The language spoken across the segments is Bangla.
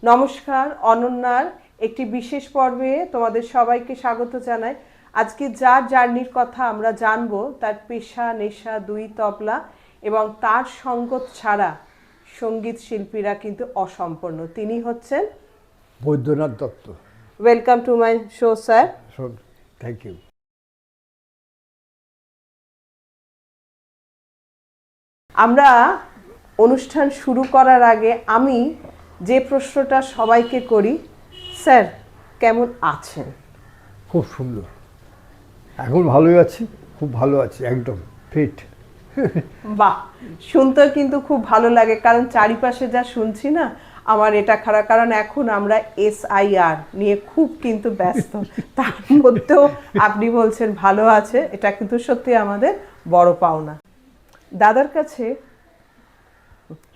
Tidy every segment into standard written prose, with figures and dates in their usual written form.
নমস্কার, অনন্যার একটি বিশেষ পর্বে তোমাদের সবাইকে স্বাগত জানাই। আজকে যার জার্নির কথা আমরা জানবো, তার পেশা নেশা দুই তবলা এবং তার সঙ্গত ছাড়া সঙ্গীত শিল্পীরা কিন্তু অসম্পূর্ণ। তিনি হচ্ছেন Baidyanath Dutta. Welcome to my show sir. Thank you. আমরা অনুষ্ঠান শুরু করার আগে আমি যে প্রশ্নটা সবাইকে করি, স্যার কেমন আছেন? খুব সুন্দর, এখন ভালোই আছি, খুব ভালো আছি, একদম ফিট। বাহ, শুনতেও কিন্তু খুব ভালো লাগে, কারণ চারিপাশে যা শুনছি না, আমার এটা খারাপ। কারণ এখন আমরা SIR নিয়ে খুব কিন্তু ব্যস্ত, তার মধ্যেও আপনি বলছেন ভালো আছে, এটা কিন্তু সত্যি আমাদের বড় পাওনা। দাদার কাছে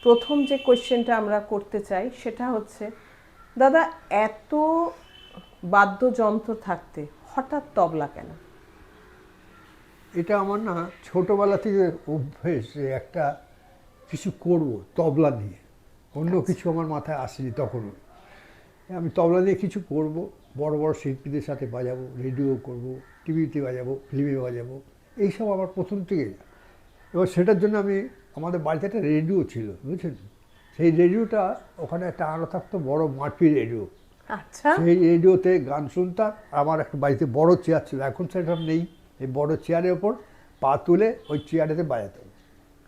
প্রথম যে কোয়েশ্চেনটা আমরা করতে চাই সেটা হচ্ছে, দাদা এত বাদ্যযন্ত্র থাকতে হঠাৎ তবলা কেন? এটা আমার না ছোটোবেলা থেকে অভ্যেস যে একটা কিছু করব তবলা নিয়ে, অন্য কিছু আমার মাথায় আসেনি তখনও। আমি তবলা নিয়ে কিছু করব, বড় বড় শিল্পীদের সাথে বাজাবো, রেডিও করব, টিভিতে বাজাবো, ফিল্মে বাজাবো, এইসব আমার প্রথম থেকে। এবার সেটার জন্য আমাদের বাড়িতে একটা রেডিও ছিল, বুঝছেন। সেই রেডিওটা ওখানে একটা আলো থাকতো, বড় মাটির রেডিও। আচ্ছা, সেই রেডিওতে গান শুনতাম। আমার একটা বাড়িতে বড় চেয়ার ছিল, এখন সেটা নেই। এই বড় চেয়ারের ওপর পা তুলে ওই চেয়ারেতে বাজাতাম।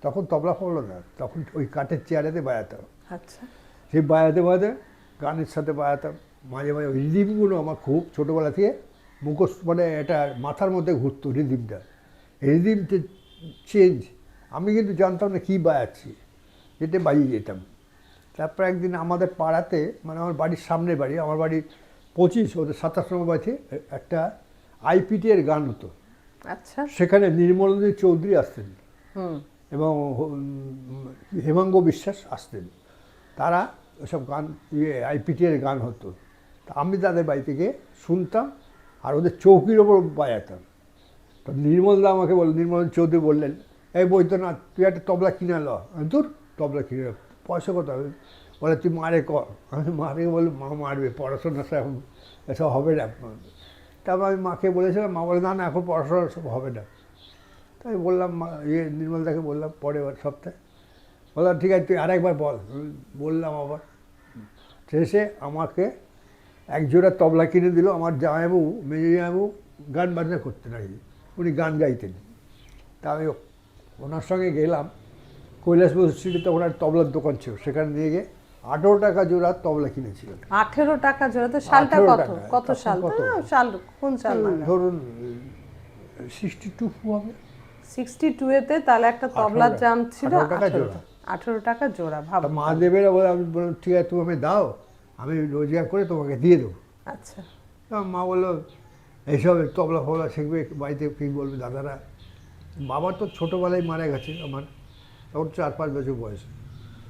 তখন তবলা পড়লো না, তখন ওই কাঠের চেয়ারেতে বাজাতাম। আচ্ছা, সেই বাজাতে বাজাতে গানের সাথে বাজাতাম। মাঝে মাঝে ওই রিদিমগুলো আমার খুব ছোটোবেলা থেকে মুখস্থ, মানে এটা মাথার মধ্যে ঘুরতো রিদিমটা। রিদিম চেঞ্জ, আমি কিন্তু জানতাম না কী বাজাচ্ছি, যেটা বাজিয়ে যেতাম। তারপর একদিন আমাদের পাড়াতে, মানে আমার বাড়ির সামনের বাড়ি, আমার বাড়ি 25, ওদের 27 নম্বর বাড়িতে একটা IPT এর গান হতো। আচ্ছা, সেখানে নির্মলেন্দু চৌধুরী আসতেন এবং হেমাঙ্গ বিশ্বাস আসতেন। তারা ওসব গান IPT এর গান হতো। তা আমি তাদের বাড়ি থেকে শুনতাম আর ওদের চৌকির ওপর বাজাতাম। তো নির্মলদা আমাকে নির্মল চৌধুরী বললেন, এই বৈদ্যনাথ, তুই একটা তবলা কিনে ল। তোর তবলা কিনে, পয়সা কত হবে? বলে তুই মারে কর। আমি মাকে বলি, মা মারবে, পড়াশোনা এখন এসব হবে না। তারপর আমি মাকে বলেছিলাম, মা বলে না না, এখন পড়াশোনা সব হবে না। তাই বললাম, নির্মলদাকে বললাম পরের সপ্তাহে, বললাম ঠিক আছে তুই আরেকবার বল। বললাম আবার। শেষে আমাকে একজোড়া তবলা কিনে দিল। আমার জামাইবাবু, মেজো জামাইবাবু গান বাজনা করতেন আর কি, উনি গান গাইতেন। তা আমি ওনার সঙ্গে গেলাম কৈলাসবাবু স্ট্রিটে, ওনার তবলার দোকান ছিল, সেখানে নিয়ে গিয়ে 18 টাকা জোড়া তবলা কিনেছিলেন। 18 টাকা জোড়া? তো সালটা 18 কত? টাকা। কত সাল? সাল কোন সাল? ধরুন 62 হবে। 62-তে তাহলে একটা তবলার দাম ছিল 18 টাকা জোড়া। 18 টাকা জোড়া, ভাবো। মা দেবেরা বলে, আমি বললাম ঠিক আছে তুমি আমি দাও, আমি রোজগার করে তোমাকে দিয়ে দেবো। আচ্ছা, মা বললো এইসব তবলা ফবলা শিখবে বাড়িতে, কী বলবে দাদারা। বাবা তো ছোটোবেলায় মারা গেছে আমার, তখন 4-5 বছর বয়স।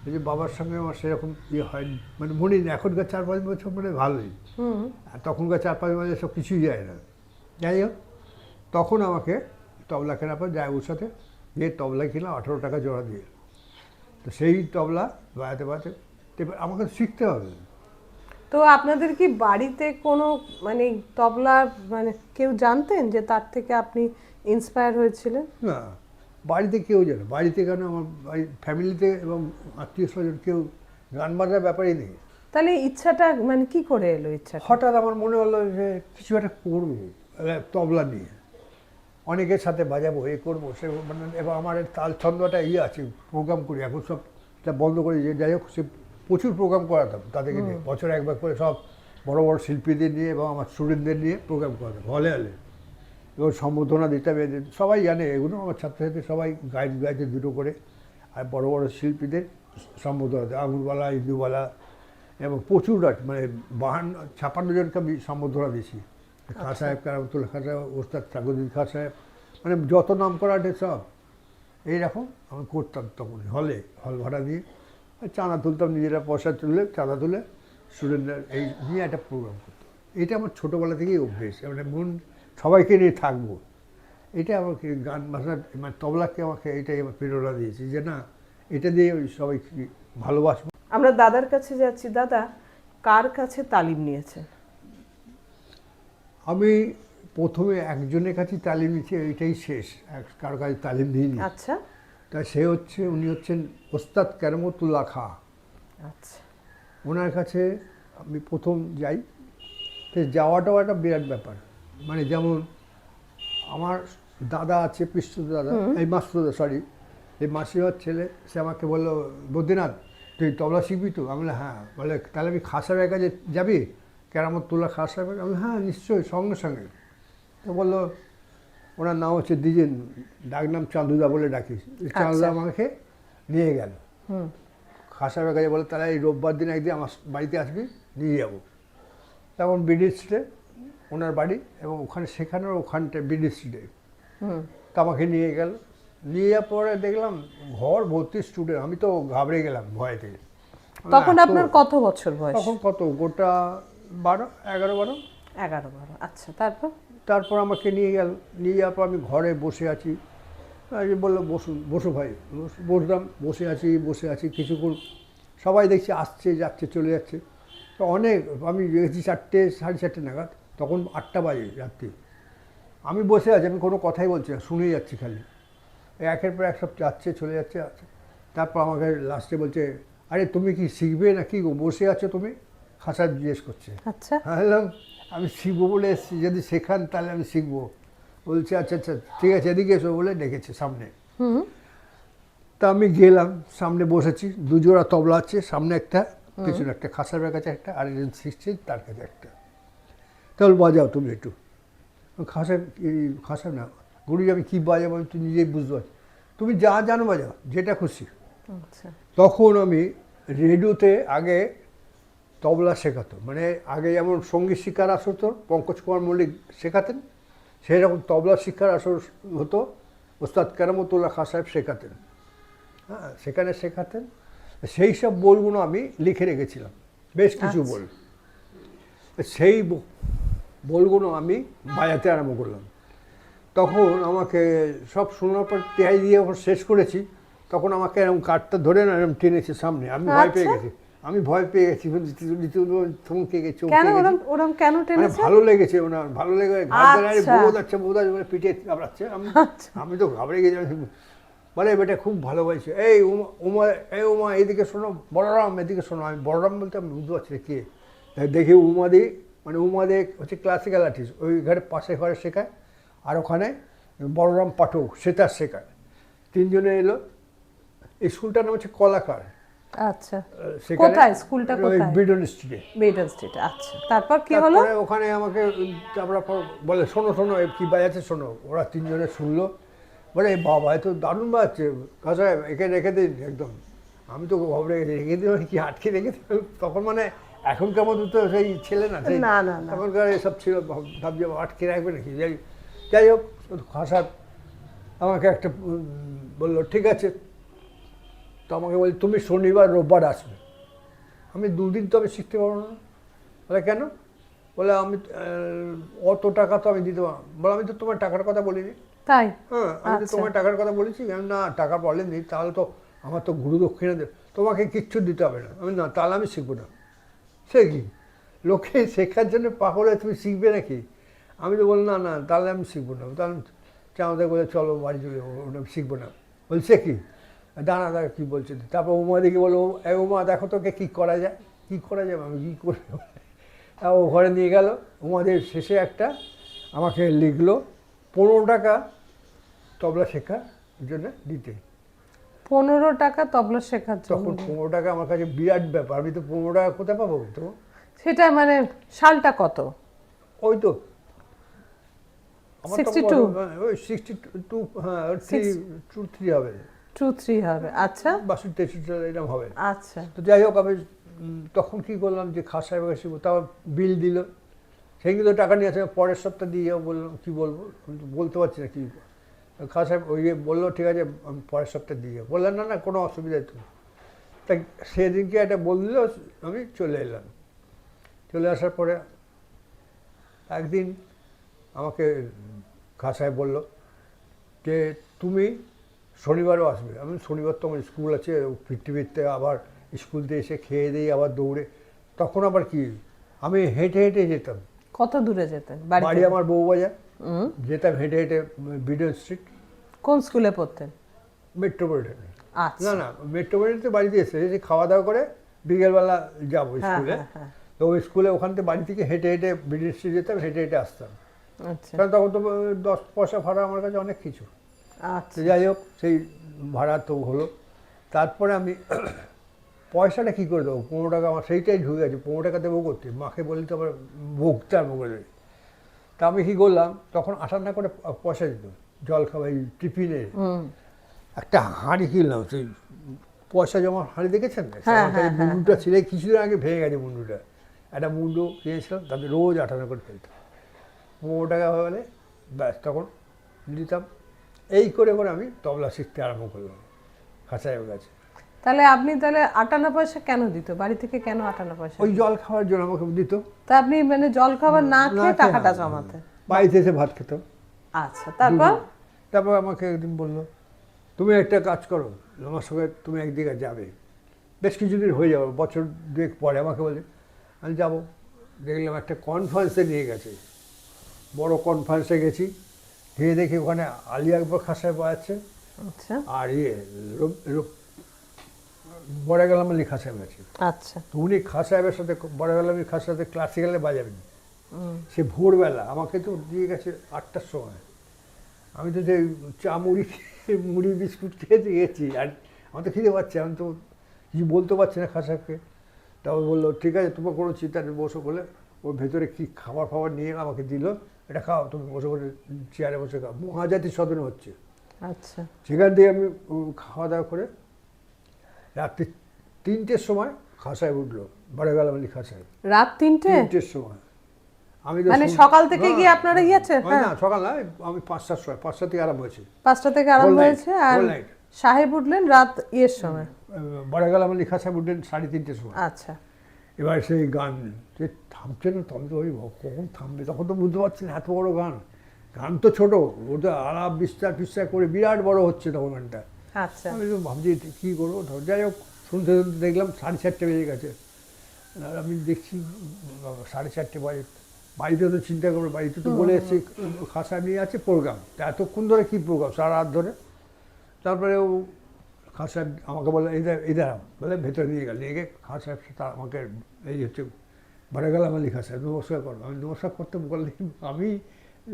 এই যে বাবার সঙ্গে আমার সেরকম ইয়ে হয়নি, মানে মনে নেই। এখনকার 4-5 বছর মানে ভালোই, আর তখনকার 4-5 বছর সব কিছুই যায় না। যাই হোক, তখন আমাকে তবলা কেনার পর জায়বুর সাথে গিয়ে তবলা কিনলাম 18 টাকা জোড়া দিয়ে। তো সেই তবলা বাজাতে বাজাতে এবার আমাকে শিখতে হবে। তো আপনাদের কি বাড়িতে কোনো মানে তবলা মানে কেউ জানতেন যে তার থেকে আপনি ইন্সপায়ার হয়েছিলেন? না, বাড়িতে কেউ জানে, বাড়িতে কেন, আমার ফ্যামিলিতে এবং আত্মীয় স্বজন কেউ গান বাজার ব্যাপারেই নেই। তাহলে ইচ্ছাটা মানে কি করে এলো ইচ্ছাটা? হঠাৎ আমার মনে হলো যে কিছু একটা করবো তবলা নিয়ে, অনেকের সাথে বাজাবো, এ করবো সে, মানে এবার আমার তাল ছন্দটা আছে, প্রোগ্রাম করি। এখন সব বন্ধ করে, যে যাই হোক, সে প্রচুর প্রোগ্রাম করাতাম তাদেরকে নিয়ে, বছরে একবার করে সব বড় বড় শিল্পীদের নিয়ে এবং আমার স্টুডেন্টদের নিয়ে প্রোগ্রাম করাতাম হলে হলে, এবং সম্বোধনা দিতাম। এদের সবাই জানে এগুলো, আমার ছাত্রছাত্রী সবাই গাইতে দুটো করে। আর বড় বড় শিল্পীদের সম্বোধনা দিতাম, আঙুরওয়ালা, ইন্দুওয়ালা, এবং প্রচুর, মানে 52-56 জনকে আমি সম্বোধনা দিয়েছি। খাঁ সাহেব, কারামতুল্লাহ খাঁ সাহেব, ওস্তাদ সাগরুদ্দিন খাঁ সাহেব, মানে যত নাম করা আছে সব। এইরকম আমি করতাম তখন হল ভাড়া দিয়ে চাঁদা তুলতাম, নিজেরা পয়সা তুলে চাঁদা তুলে স্টুডেন্টরা এই নিয়ে একটা প্রোগ্রাম করতাম। এটা আমার ছোটোবেলা থেকেই অভ্যেস, মানে মন সবাইকে নিয়ে থাকবো। এটা আমাকে গান বাজনা, মানে তবলাকে আমাকে এটাই আমার প্রেরণা দিয়েছে যে না, এটা দিয়ে ওই সবাইকে ভালোবাসবো। আমরা দাদার কাছে যাচ্ছি। দাদা, কার কাছে তালিম নিয়েছেন? আমি প্রথমে একজনের কাছে তালিম নিচ্ছি, এইটাই শেষ, কারো কাছে তালিম দিইনি। আচ্ছা তা উনি হচ্ছেন ওস্তাদ কেরামতুল্লাহ খাঁ। আচ্ছা। ওনার কাছে আমি প্রথম যাই। তো যাওয়াটাও একটা বিরাট ব্যাপার। মানে যেমন আমার দাদা আছে, পিস্তুত দাদা, এই মাসুদ সরি, এই মাসিমার ছেলে, সে আমাকে বললো, বদ্রীনাথ তুই তবলা শিখবি তো? আমি বললাম হ্যাঁ। বলে তাহলে আমি খাঁ সাহেবের কাছে যাবি, কেরামতুল্লাহ খাঁ সাহেবের? আমি হ্যাঁ নিশ্চয়ই, সঙ্গে সঙ্গে। তো বললো, ওনার নাম হচ্ছে দ্বিজেন, ডাক নাম চাঁদুদা বলে ডাকি। চাঁদুদা আমাকে নিয়ে গেল খাঁ সাহেবের কাছে। বলে তাহলে এই রোববার দিন একদিন আমার বাড়িতে আসবি, নিয়ে যাবো। তখন বিডি স্ট্রিটে ওনার বাড়ি, এবং ওখানে শেখানোর ওখানটায় বিডি স্ট্রিটে। তা আমাকে নিয়ে গেল। নিয়ে যাওয়ার পরে দেখলাম ঘর ভর্তি স্টুডেন্ট। আমি তো ঘাবড়ে গেলাম ভয় থেকে। তখন আপনার কত বছর বয়স? তখন কত, গোটা 11-12। 11-12। আচ্ছা, তারপর? তারপর আমাকে নিয়ে গেল। নিয়ে যাওয়ার পর আমি ঘরে বসে আছি। বললো বসুন, বসো ভাই। বসলাম, বসে আছি কিছুক্ষণ। সবাই দেখছি আসছে যাচ্ছে চলে যাচ্ছে। তো অনেক, আমি গেছি 4টে 4:30 নাগাদ, তখন 8টা বাজে রাত্রি। আমি বসে আছি, আমি কোনো কথাই বলছি না, শুনেই যাচ্ছি খালি। একের পর এক সব যাচ্ছে চলে যাচ্ছে। তারপর আমাকে লাস্টে বলছে, আরে তুমি কি শিখবে না কি গো, বসে আছো তুমি? খাঁ সাহেব জিজ্ঞেস করছে। আচ্ছা। বললাম আমি শিখবো বলে এসেছি, যদি শেখান তাহলে আমি শিখবো। বলছে আচ্ছা আচ্ছা ঠিক আছে, এদিকে এসো বলে ডেকেছে সামনে। তা আমি গেলাম, সামনে বসেছি। দুজোড়া তবলা আছে, সামনে একটা, পিছনে একটা, খাঁ সাহেবের কাছে একটা, আর একজন শিখছে তার কাছে একটা। তাহলে বাজাও তুমি একটু। খাঁ সাহেব না, গুরুজি আমি কী বাজাবো আমি তো নিজেই বুঝতে পারছি। তুমি যা জানো বাজাও, যেটা খুশি। আচ্ছা। তখন আমি রেডিওতে আগে তবলা শেখাতো, মানে আগে যেমন সঙ্গীত শিক্ষার আসর হতো, পঙ্কজ কুমার মল্লিক শেখাতেন, সেই রকম তবলা শিক্ষার আসর হতো, ওস্তাদ কেরামতুল্লাহ খাঁ সাহেব শেখাতেন। হ্যাঁ, সেখানে শেখাতেন। সেই সব বইগুলো আমি লিখে রেখেছিলাম, বেশ কিছু বই। সেই বইগুলো আমি বাজাতে আরম্ভ করলাম। তখন আমাকে সব শোনার পর টেহাই দিয়ে যখন শেষ করেছি, তখন আমাকে এরকম কাঠটা ধরে না এরকম টেনেছে সামনে। আমি ভয় পেয়ে গেছি, থমকে গেছি। ওরম কেন মানে টেনেছে? ভালো লেগেছে ওনার, ভালো লেগে বোধ আছে পিঠে ঘাবড়াচ্ছে। আমি তো ঘাবড়ে গেছি। বলে বেটা খুব ভালো হয়েছে, এই উমা এইদিকে শোনো, বলরাম এদিকে শোনো। আমি বলরাম বলতে আমি বুঝতে পারছি কে। দেখি উমাদি, মানে উমাদি হচ্ছে ক্লাসিক্যাল আর্টিস্ট, ওই ঘরে পাশে ঘরে শেখায়। আর ওখানে বলরাম পাঠক সেতার শেখায়। তিনজনে এলো। এই স্কুলটার নাম হচ্ছে কলাকার। আচ্ছা, কোথায় স্কুলটা? কোথায়? বিডন স্ট্রিটে। বিডন স্ট্রিটে। আচ্ছা, তারপর কি হলো? ওখানে আমাকে তারপর বলে শোনো শোনো কি বাজাচ্ছে শোনো। ওরা তিনজনে শুনলো। বলে বাবা এত দারুণ বাজছে, খাঁ সাহেব একে রেখে দিন একদম। আমি তো ঘাবড়ে গেছি, রেখে দিন কি আটকে রেখে দিন। তখন মানে এখনকার মতো তো সেই ছেলে না, সেই তখনকার এসব ছিল, ভাবছি আটকে রাখবে নাকি। যাই হোক, খাঁ সাহেব আমাকে একটা বললো ঠিক আছে। তো আমাকে বলি তুমি শনিবার রোববার আসবে। আমি 2 দিন তো আমি শিখতে পারবো না। বলে কেন? বলে আমি অত টাকা তো আমি দিতে পারবো। বলে আমি তো তোমার টাকার কথা বলিনি। তাই? হ্যাঁ, আমি তো তোমার টাকার কথা বলেছি। না, টাকা বলেনি। তাহলে তো আমার তো গুরু দক্ষিণা দেবে, তোমাকে কিচ্ছু দিতে হবে না। আমি না, তাহলে আমি শিখবো না। সে কি, লোকে শেখার জন্য পাগল হয়ে তুমি শিখবে নাকি? আমি তো বললাম না তাহলে আমি শিখবো না। তাহলে আমাদের বলে চলো বাড়ি চলে যাবো, ওটা শিখবো না। বলছে কি, দাঁড়া কী বলছে। তারপর উমা দিকে বলো, এই উমা দেখো তোকে কী করা যায়। কী করা যাবে, আমি কী করবো। ও ঘরে নিয়ে গেল। উমাদের শেষে একটা আমাকে লিখলো 15 টাকা তবলা শেখার জন্য দিতে। 15 টাকা তবলা শেখার জন্য? তখন 15 টাকা আমার কাছে বিরাট ব্যাপার। আমি তো 15 টাকা কোথায় পাবো? তো সেটা মানে সালটা কত? ওই তো 62? ওই 62, হ্যাঁ 3 হবে। 23 হবে। আচ্ছা, 62-63 এরকম হবে। আচ্ছা। তো যাই হোক, আমি তখন কী করলাম যে খাঁ সাহেবের কাছে শিখবো। তাও বিল দিল, সেই কিন্তু টাকা নিয়ে আসে। পরের সপ্তাহ দিয়ে যাবো। বললাম কী বলবো, আমি তো বলতে পারছি না কী। খাঁ সাহেব ওই বললো ঠিক আছে আমি পরের সপ্তাহে দিয়ে যাবো। বললাম না কোনো অসুবিধা তো। তাই সেদিনকে একটা বললো, আমি চলে এলাম। চলে আসার পরে একদিন আমাকে খাঁ সাহেব বললো যে তুমি শনিবারও আসবে। আমি শনিবার তো আমার স্কুল আছে, ফিরতে ফিরতে আবার স্কুল থেকে এসে খেয়ে দিয়ে আবার দৌড়ে তখন আবার কি, আমি হেঁটে হেঁটে যেতাম। কত দূরে যেতেন বাড়ি বাড়ি থেকে? আমার বউবাজার, যেতাম হেঁটে হেঁটে বিডিও স্ট্রিট, কোন স্কুলে পড়তেন? মেট্রোপলিটনে। আচ্ছা। না না, মেট্রোপলিটনে বাড়িতে এসে খাওয়া দাওয়া করে বিকেলবেলা যাবো হ্যাঁ স্কুলে। হ্যাঁ হ্যাঁ। তো ওই স্কুলে ওখান থেকে বাড়ি থেকে হেঁটে হেঁটে বিডিও স্ট্রিট যেতাম, হেঁটে হেঁটে আসতাম। আচ্ছা কারণ তখন তো 10 পয়সা ভাড়া আমার কাছে অনেক কিছু। তো আচ্ছা। যাই হোক, সেই ভাড়া তো হলো। তারপরে আমি পয়সাটা কী করে দেবো, 15 টাকা আমার সেইটাই ঢুকে গেছে, 15 টাকা দেবো করতে, মাকে বলি তো আবার ভুগতে আরম্ভ করে দেবে। তা আমি কী করলাম, তখন 58 করে পয়সা দিত জল খাওয়া, এই টিফিনে একটা হাঁড়ি কিনলাম, সেই পয়সা জমা হাঁড়ি দেখেছেন? হ্যাঁ, আমার কাছে হ্যাঁ, হ্যাঁ, মুন্ডুটা ছিল, কিছুদিন আগে ভেঙে গেছে মুন্ডুটা। একটা মুন্ডু কিনেছিলাম, তাদের রোজ 58 করে ফেলতাম। 15 টাকা হয়ে গেলে ব্যাস তখন দিতাম। এই করে করে আমি তবলা শিখতে আরম্ভ করলাম খাঁচাইয়ের কাছে। তাহলে আপনি তাহলে 58 পয়সা কেন দিত বাড়ি থেকে, কেন 58 পয়সা? ওই জল খাওয়ার জন্য আমাকে দিত। তা আপনি মানে জল খাবার না খেয়ে খেয়ে টাকাটা না, জমাতেন? বাড়িতে এসে ভাত খেতাম। আচ্ছা, তারপর? তারপর আমাকে একদিন বললো, তুমি একটা কাজ করো, আমার সঙ্গে তুমি একদিকে যাবে। বেশ কিছুদিন হয়ে যাবে, বছর 2 পরে আমাকে বলে, আমি যাবো। দেখলাম একটা কনফারেন্সে নিয়ে গেছে, বড় কনফারেন্সে গেছি, গিয়ে দেখি ওখানে আলী আকবর খাঁ সাহেব আছে, আচ্ছা আর বড় গেলাম আলী খাঁ সাহেব আছে। আচ্ছা। তো উনি খাঁ সাহেবের সাথে, বড় গেলাম আলী খাঁ সাথে ক্লাসিক্যালে বাজাবেন। সে ভোরবেলা আমাকে তো দিয়ে গেছে 8টার সময়। আমি তো যে চা মুড়ি বিস্কুট খেতে গেছি, আর আমার তো খিদে পাচ্ছে, আমি তো কিছু বলতে পারছি না খাঁ সাহেবকে। তারপর বললো, ঠিক আছে তোমার কোনো চিন্তা নেই, বসো বলে ওর ভেতরে কী খাবার ফাবার নিয়ে আমাকে দিল, এটা খাও, তুমি বসে বসে চেয়ারে বসে খাও। মহাজাতি সদনে হচ্ছে। আচ্ছা। সেখান থেকে আমি খাওয়া দাওয়া করে রাত্রি 3টের সময় খাঁ সাহেব উঠলো, বড় গেলাম আলী খাঁ সাহেব। রাত 3টে? 3টের সময়। আমি তো মানে সকাল থেকে গিয়ে আপনারা গিয়েছেন? না সকাল না, আমি 5টার সময়, 5টা থেকে আরম্ভ হয়েছে। 5টা থেকে আরম্ভ Whole night, হয়েছে, আর whole night। সাহেব উঠলেন রাত ইয়ের সময়? বড় গেলাম আলী খাঁ সাহেব উঠলেন 3:30টার সময়। আচ্ছা। এবার সেই গান যে থামছে না, তবে তো ওই কখন থামবে, তখন তো বুঝতে পারছি না, এত বড় গান। গান তো ছোটো, ওটা আলাপ বিস্তার ফিস্তার করে বিরাট বড় হচ্ছে তখন গানটা। আচ্ছা। আমি তো ভাবছি কী করবো, যাই হোক শুনতে শুনতে দেখলাম 4:30 বেজে গেছে। আর আমি দেখছি 4:30 বাজে, বাড়িতে তো চিন্তা করবো, বাড়িতে তো বলে এসেছি খাঁ সাহেব নিয়ে আছে প্রোগ্রাম, তা এতক্ষণ ধরে কী প্রোগ্রাম, সারা রাত ধরে। তারপরে ও খাঁ সাহেব আমাকে বলে, এই দাঁড়াও, বলে ভেতরে নিয়ে গেল, নিয়ে গিয়ে খাঁ সাহেব তা আমাকে এই হচ্ছে বড় গেলাম আলী খাঁ সাহেব নমস্কার করো। আমি নমস্কার করতে বললে আমি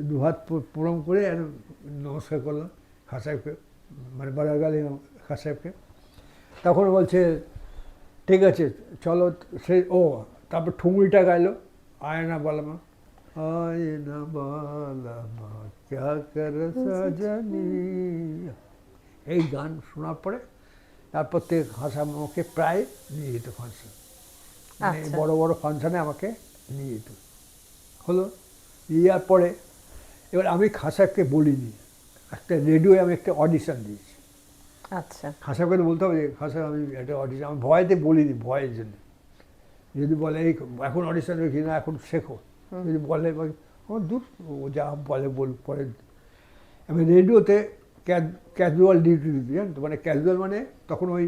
2 হাত প্রণাম করে নমস্কার করলাম খাঁ সাহেবকে, মানে বড় গেলাম খাঁ সাহেবকে। তখন বলছে, ঠিক আছে চলো, সে তারপর ঠুংরিটা গাইলো, আয়না বালামা, আয়না বালামা ক্যা কর সাজনি। এই গান শোনার পরে তারপর থেকে খাঁ সাহেব আমাকে প্রায় নিয়ে যেত ফাংশন, মানে আচ্ছা। বড় বড় ফাংশনে আমাকে নিয়ে যেত। হলো ইয়ার পরে এবার আমি খাঁ সাহেবকে বলিনি, একটা রেডিওয়ে আমি একটা অডিশন দিয়েছি। আচ্ছা। খাঁ সাহেবকে তো বলতে হবে যে খাঁ সাহেব আমি একটা অডিশন, আমি ভয়তে বলিনি, ভয়ের জন্য। যদি বলে এই এখন অডিশন কি না, এখন শেখো, যদি বলে আমার দূর, ও যা বলে পরে। আমি রেডিওতে ক্যাজুয়াল ডিউটি দিতে, জান তো, মানে ক্যাজুয়াল মানে তখন ওই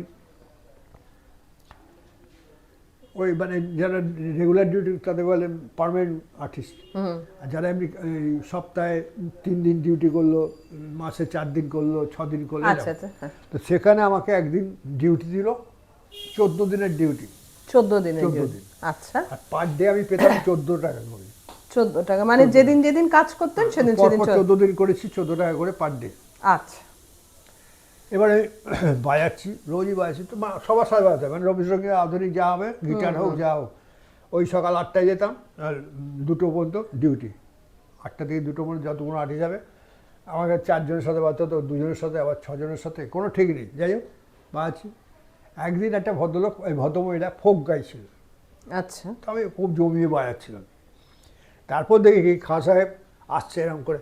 মানে যারা রেগুলার ডিউটি তাদের বলে পার্মানেন্ট আর্টিস্ট, আর যারা এমনি সপ্তাহে 3 দিন ডিউটি করলো, মাসে 4 দিন করলো, 6 দিন করলো, আচ্ছা আচ্ছা। তো সেখানে আমাকে একদিন ডিউটি দিল, 14 দিনের ডিউটি। 14 দিনের 14 ডিউটি। দিন। আচ্ছা। আর পার ডে আমি পেতাম 14 টাকা করে। 14 টাকা, মানে যেদিন যেদিন কাজ করতেন সেদিন সেদিন 14 দিন করেছি, 14 টাকা করে পার ডে। আচ্ছা। এবারে বাজাচ্ছি, রোজই বাজাচ্ছি, তো সবার সাথে বাজাতে হবে, মানে রবীন্দ্রসঙ্গীত আধুনিক যা হবে, গিটার হোক যা হোক। ওই সকাল 8টায় যেতাম, আর 2টো পর্যন্ত ডিউটি, 8টা থেকে 2টো পর্যন্ত যতক্ষণ আর্টিস্ট যাবে। আমাকে 4 জনের সাথে বাজাতে হতো, 2 জনের সাথে, আবার 6 জনের সাথে, কোনো ঠিক নেই। যাই হোক বাজাচ্ছি। একদিন একটা ভদ্রলোক, ওই ভদ্রমহিলা ফোক গাইছিল, আচ্ছা। তো আমি খুব জমিয়ে বাজাচ্ছিলাম। তারপর দেখি কি খাঁ সাহেব আসছে এরকম করে,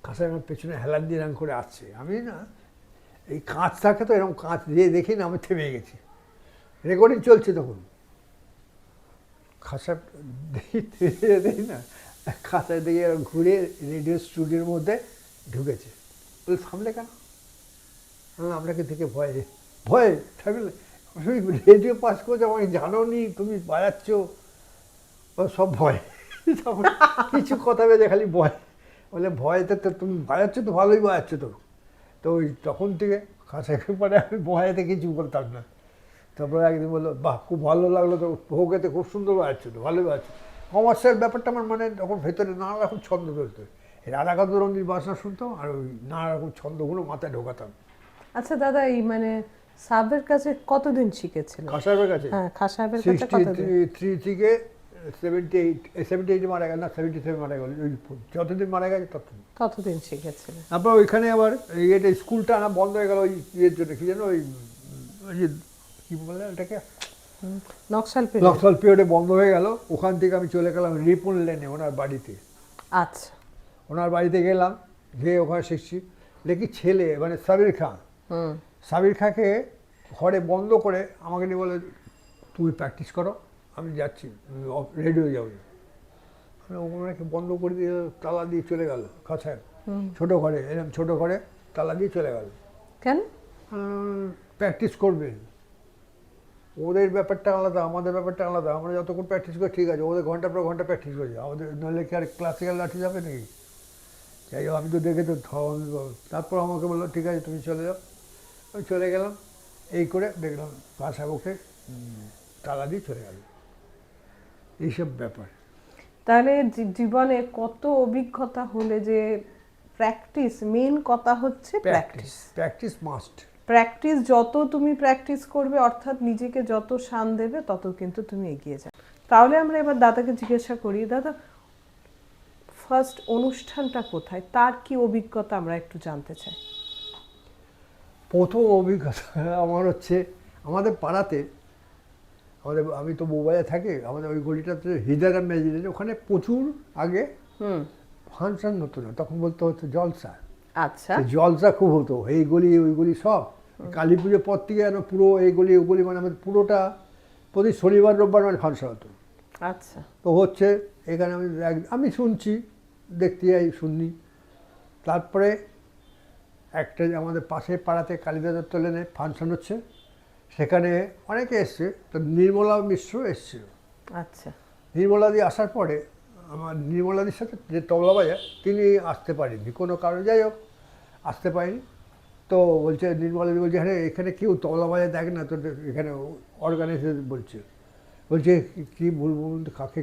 খাঁ সাহেব আমার পেছনে হেলান দিয়ে এরকম করে আসছে। আমি না, এই কাঁচ থাকে তো, এরকম কাঁচ দিয়ে দেখি না, আমি থেমে গেছি, রেকর্ডিং চলছে তখন। খাঁ সাহেব দেখি না, খাঁ সাহেব দেখি এরকম ঘুরে রেডিও স্টুডিওর মধ্যে ঢুকেছে। বলে থামলে কেন? আপনাকে দেখে ভয়ে থাকলে, রেডিও পাস করছো, আমাকে জানো নি, তুমি বাজাচ্ছ, ও সব ভয় তখন কিছু কথা বেজে খালি ভয়, বলে ভয়তে তো তুমি বাজাচ্ছ তো ভালোই বাজাচ্ছ তো। তো ওই তখন থেকে খাঁচার পরে আমি ভয়েতে কিছু বলতাম না। তারপরে একদিন বললো, বাহ খুব ভালো লাগলো তো, ভোগেতে খুব সুন্দর বাজাচ্ছ তো, ভালোই বাজাচ্ছ। কমার্সের ব্যাপারটা আমার মানে তখন ভেতরে নানা রকম ছন্দ চলতো, এই রাধাকান্ত রঞ্জিত বাজনা শুনতাম আর ওই নানা রকম ছন্দগুলো মাথায় ঢোকাতাম। আচ্ছা দাদা, এই মানে সাহেবের কাছে কতদিন শিখেছিল? খাঁ সাহেবের কাছে হ্যাঁ, খাঁ সাহেবের কাছে কতদিন? 63 থেকে 78 মারা গেল, না 77 মারা গেল, ওই যতদিন মারা গেছে ততদিন। কতদিন শিখেছিল? তারপর ওইখানে আবার এটা স্কুলটা আনা বন্ধ হয়ে গেল ওই ইয়ের জন্য, কি যেন ওই যে কী বলে ওটাকে, নকশাল period? নকশাল পিরিয়ডে বন্ধ হয়ে গেল। ওখান থেকে আমি চলে গেলাম রিপুন লেনে ওনার বাড়িতে। আচ্ছা। ওনার বাড়িতে গেলাম, গিয়ে ওখানে শিখছি। দেখি ছেলে মানে সাবির খাঁ, হুম। সাবির খাঁকে ঘরে বন্ধ করে আমাকে নিয়ে বলে, তুমি প্র্যাকটিস করো, আমি যাচ্ছি, রেডি হয়ে যাবো। আমি ওনাকে বন্ধ করে দিয়ে তালা দিয়ে চলে গেল খাঁচায়, ছোটো ঘরে, এরকম ছোটো ঘরে তালা দিয়ে চলে গেল। কেন? প্র্যাকটিস করবে, ওদের ব্যাপারটা আলাদা, আমাদের ব্যাপারটা আলাদা। আমরা যতক্ষণ প্র্যাকটিস করি ঠিক আছে, ওদের ঘন্টার পর ঘন্টা প্র্যাকটিস করছে, আমাদের নইলে কি আর ক্লাসিক্যাল লাঠি যাবে নাকি? যাই হোক, আমি তো দেখে তো তারপর আমাকে বললো ঠিক আছে তুমি চলে যাও। আমি চলে গেলাম, এই করে দেখলাম বাসা ওকে তালা দিয়ে চলে গেল। এইসব ব্যাপার। তাহলে জীবনে কত অভিজ্ঞতা হলে যে প্র্যাকটিস, মেন কথা হচ্ছে প্র্যাকটিস। Practice must. প্র্যাকটিস যত তুমি প্র্যাকটিস করবে, অর্থাৎ নিজেকে যত শান দেবে, তত কিন্তু তুমি এগিয়ে যাবে। তাহলে আমরা এবার দাদাকে জিজ্ঞাসা করি, দাদা ফার্স্ট অনুষ্ঠানটা কোথায়, তার কি অভিজ্ঞতা আমরা একটু জানতে চাই। প্রথম অভিজ্ঞতা আমার হচ্ছে আমাদের পাড়াতে, আমি তো বউবাজারে থাকি, আমাদের ওই গলিটাতে হিদারা মেজিদের ওখানে প্রচুর আগে ফাংশন হতো না, তখন বলতে হতো জলসা। আচ্ছা। জলসা খুব হতো, এই গলি ওই গলি সব। কালী পুজোর পর থেকে যেন পুরো এই গলি ওই গলি মানে আমাদের পুরোটা প্রতি শনিবার রোববার মানে ফাংশন হতো। আচ্ছা। তো হচ্ছে এখানে আমি শুনছি, দেখতে যাই, শুনি। তারপরে একটা আমাদের পাশের পাড়াতে কালীদাস দত্ত লেনে ফাংশন হচ্ছে, সেখানে অনেকে এসছে, তো নির্মলা মিশ্র এসছিল। আচ্ছা। নির্মলাদি আসার পরে আমার নির্মলাদির সাথে যে তবলা বাজায় তিনি আসতে পারেননি কোনো কারণে, যাই হোক আসতে পারেনি। তো বলছে নির্মলাদি, বলছে হ্যাঁ এখানে কেউ তবলা বাজায় দেখ না তো, এখানে অর্গানাইজেশন বলছে কী বলবো, কাকে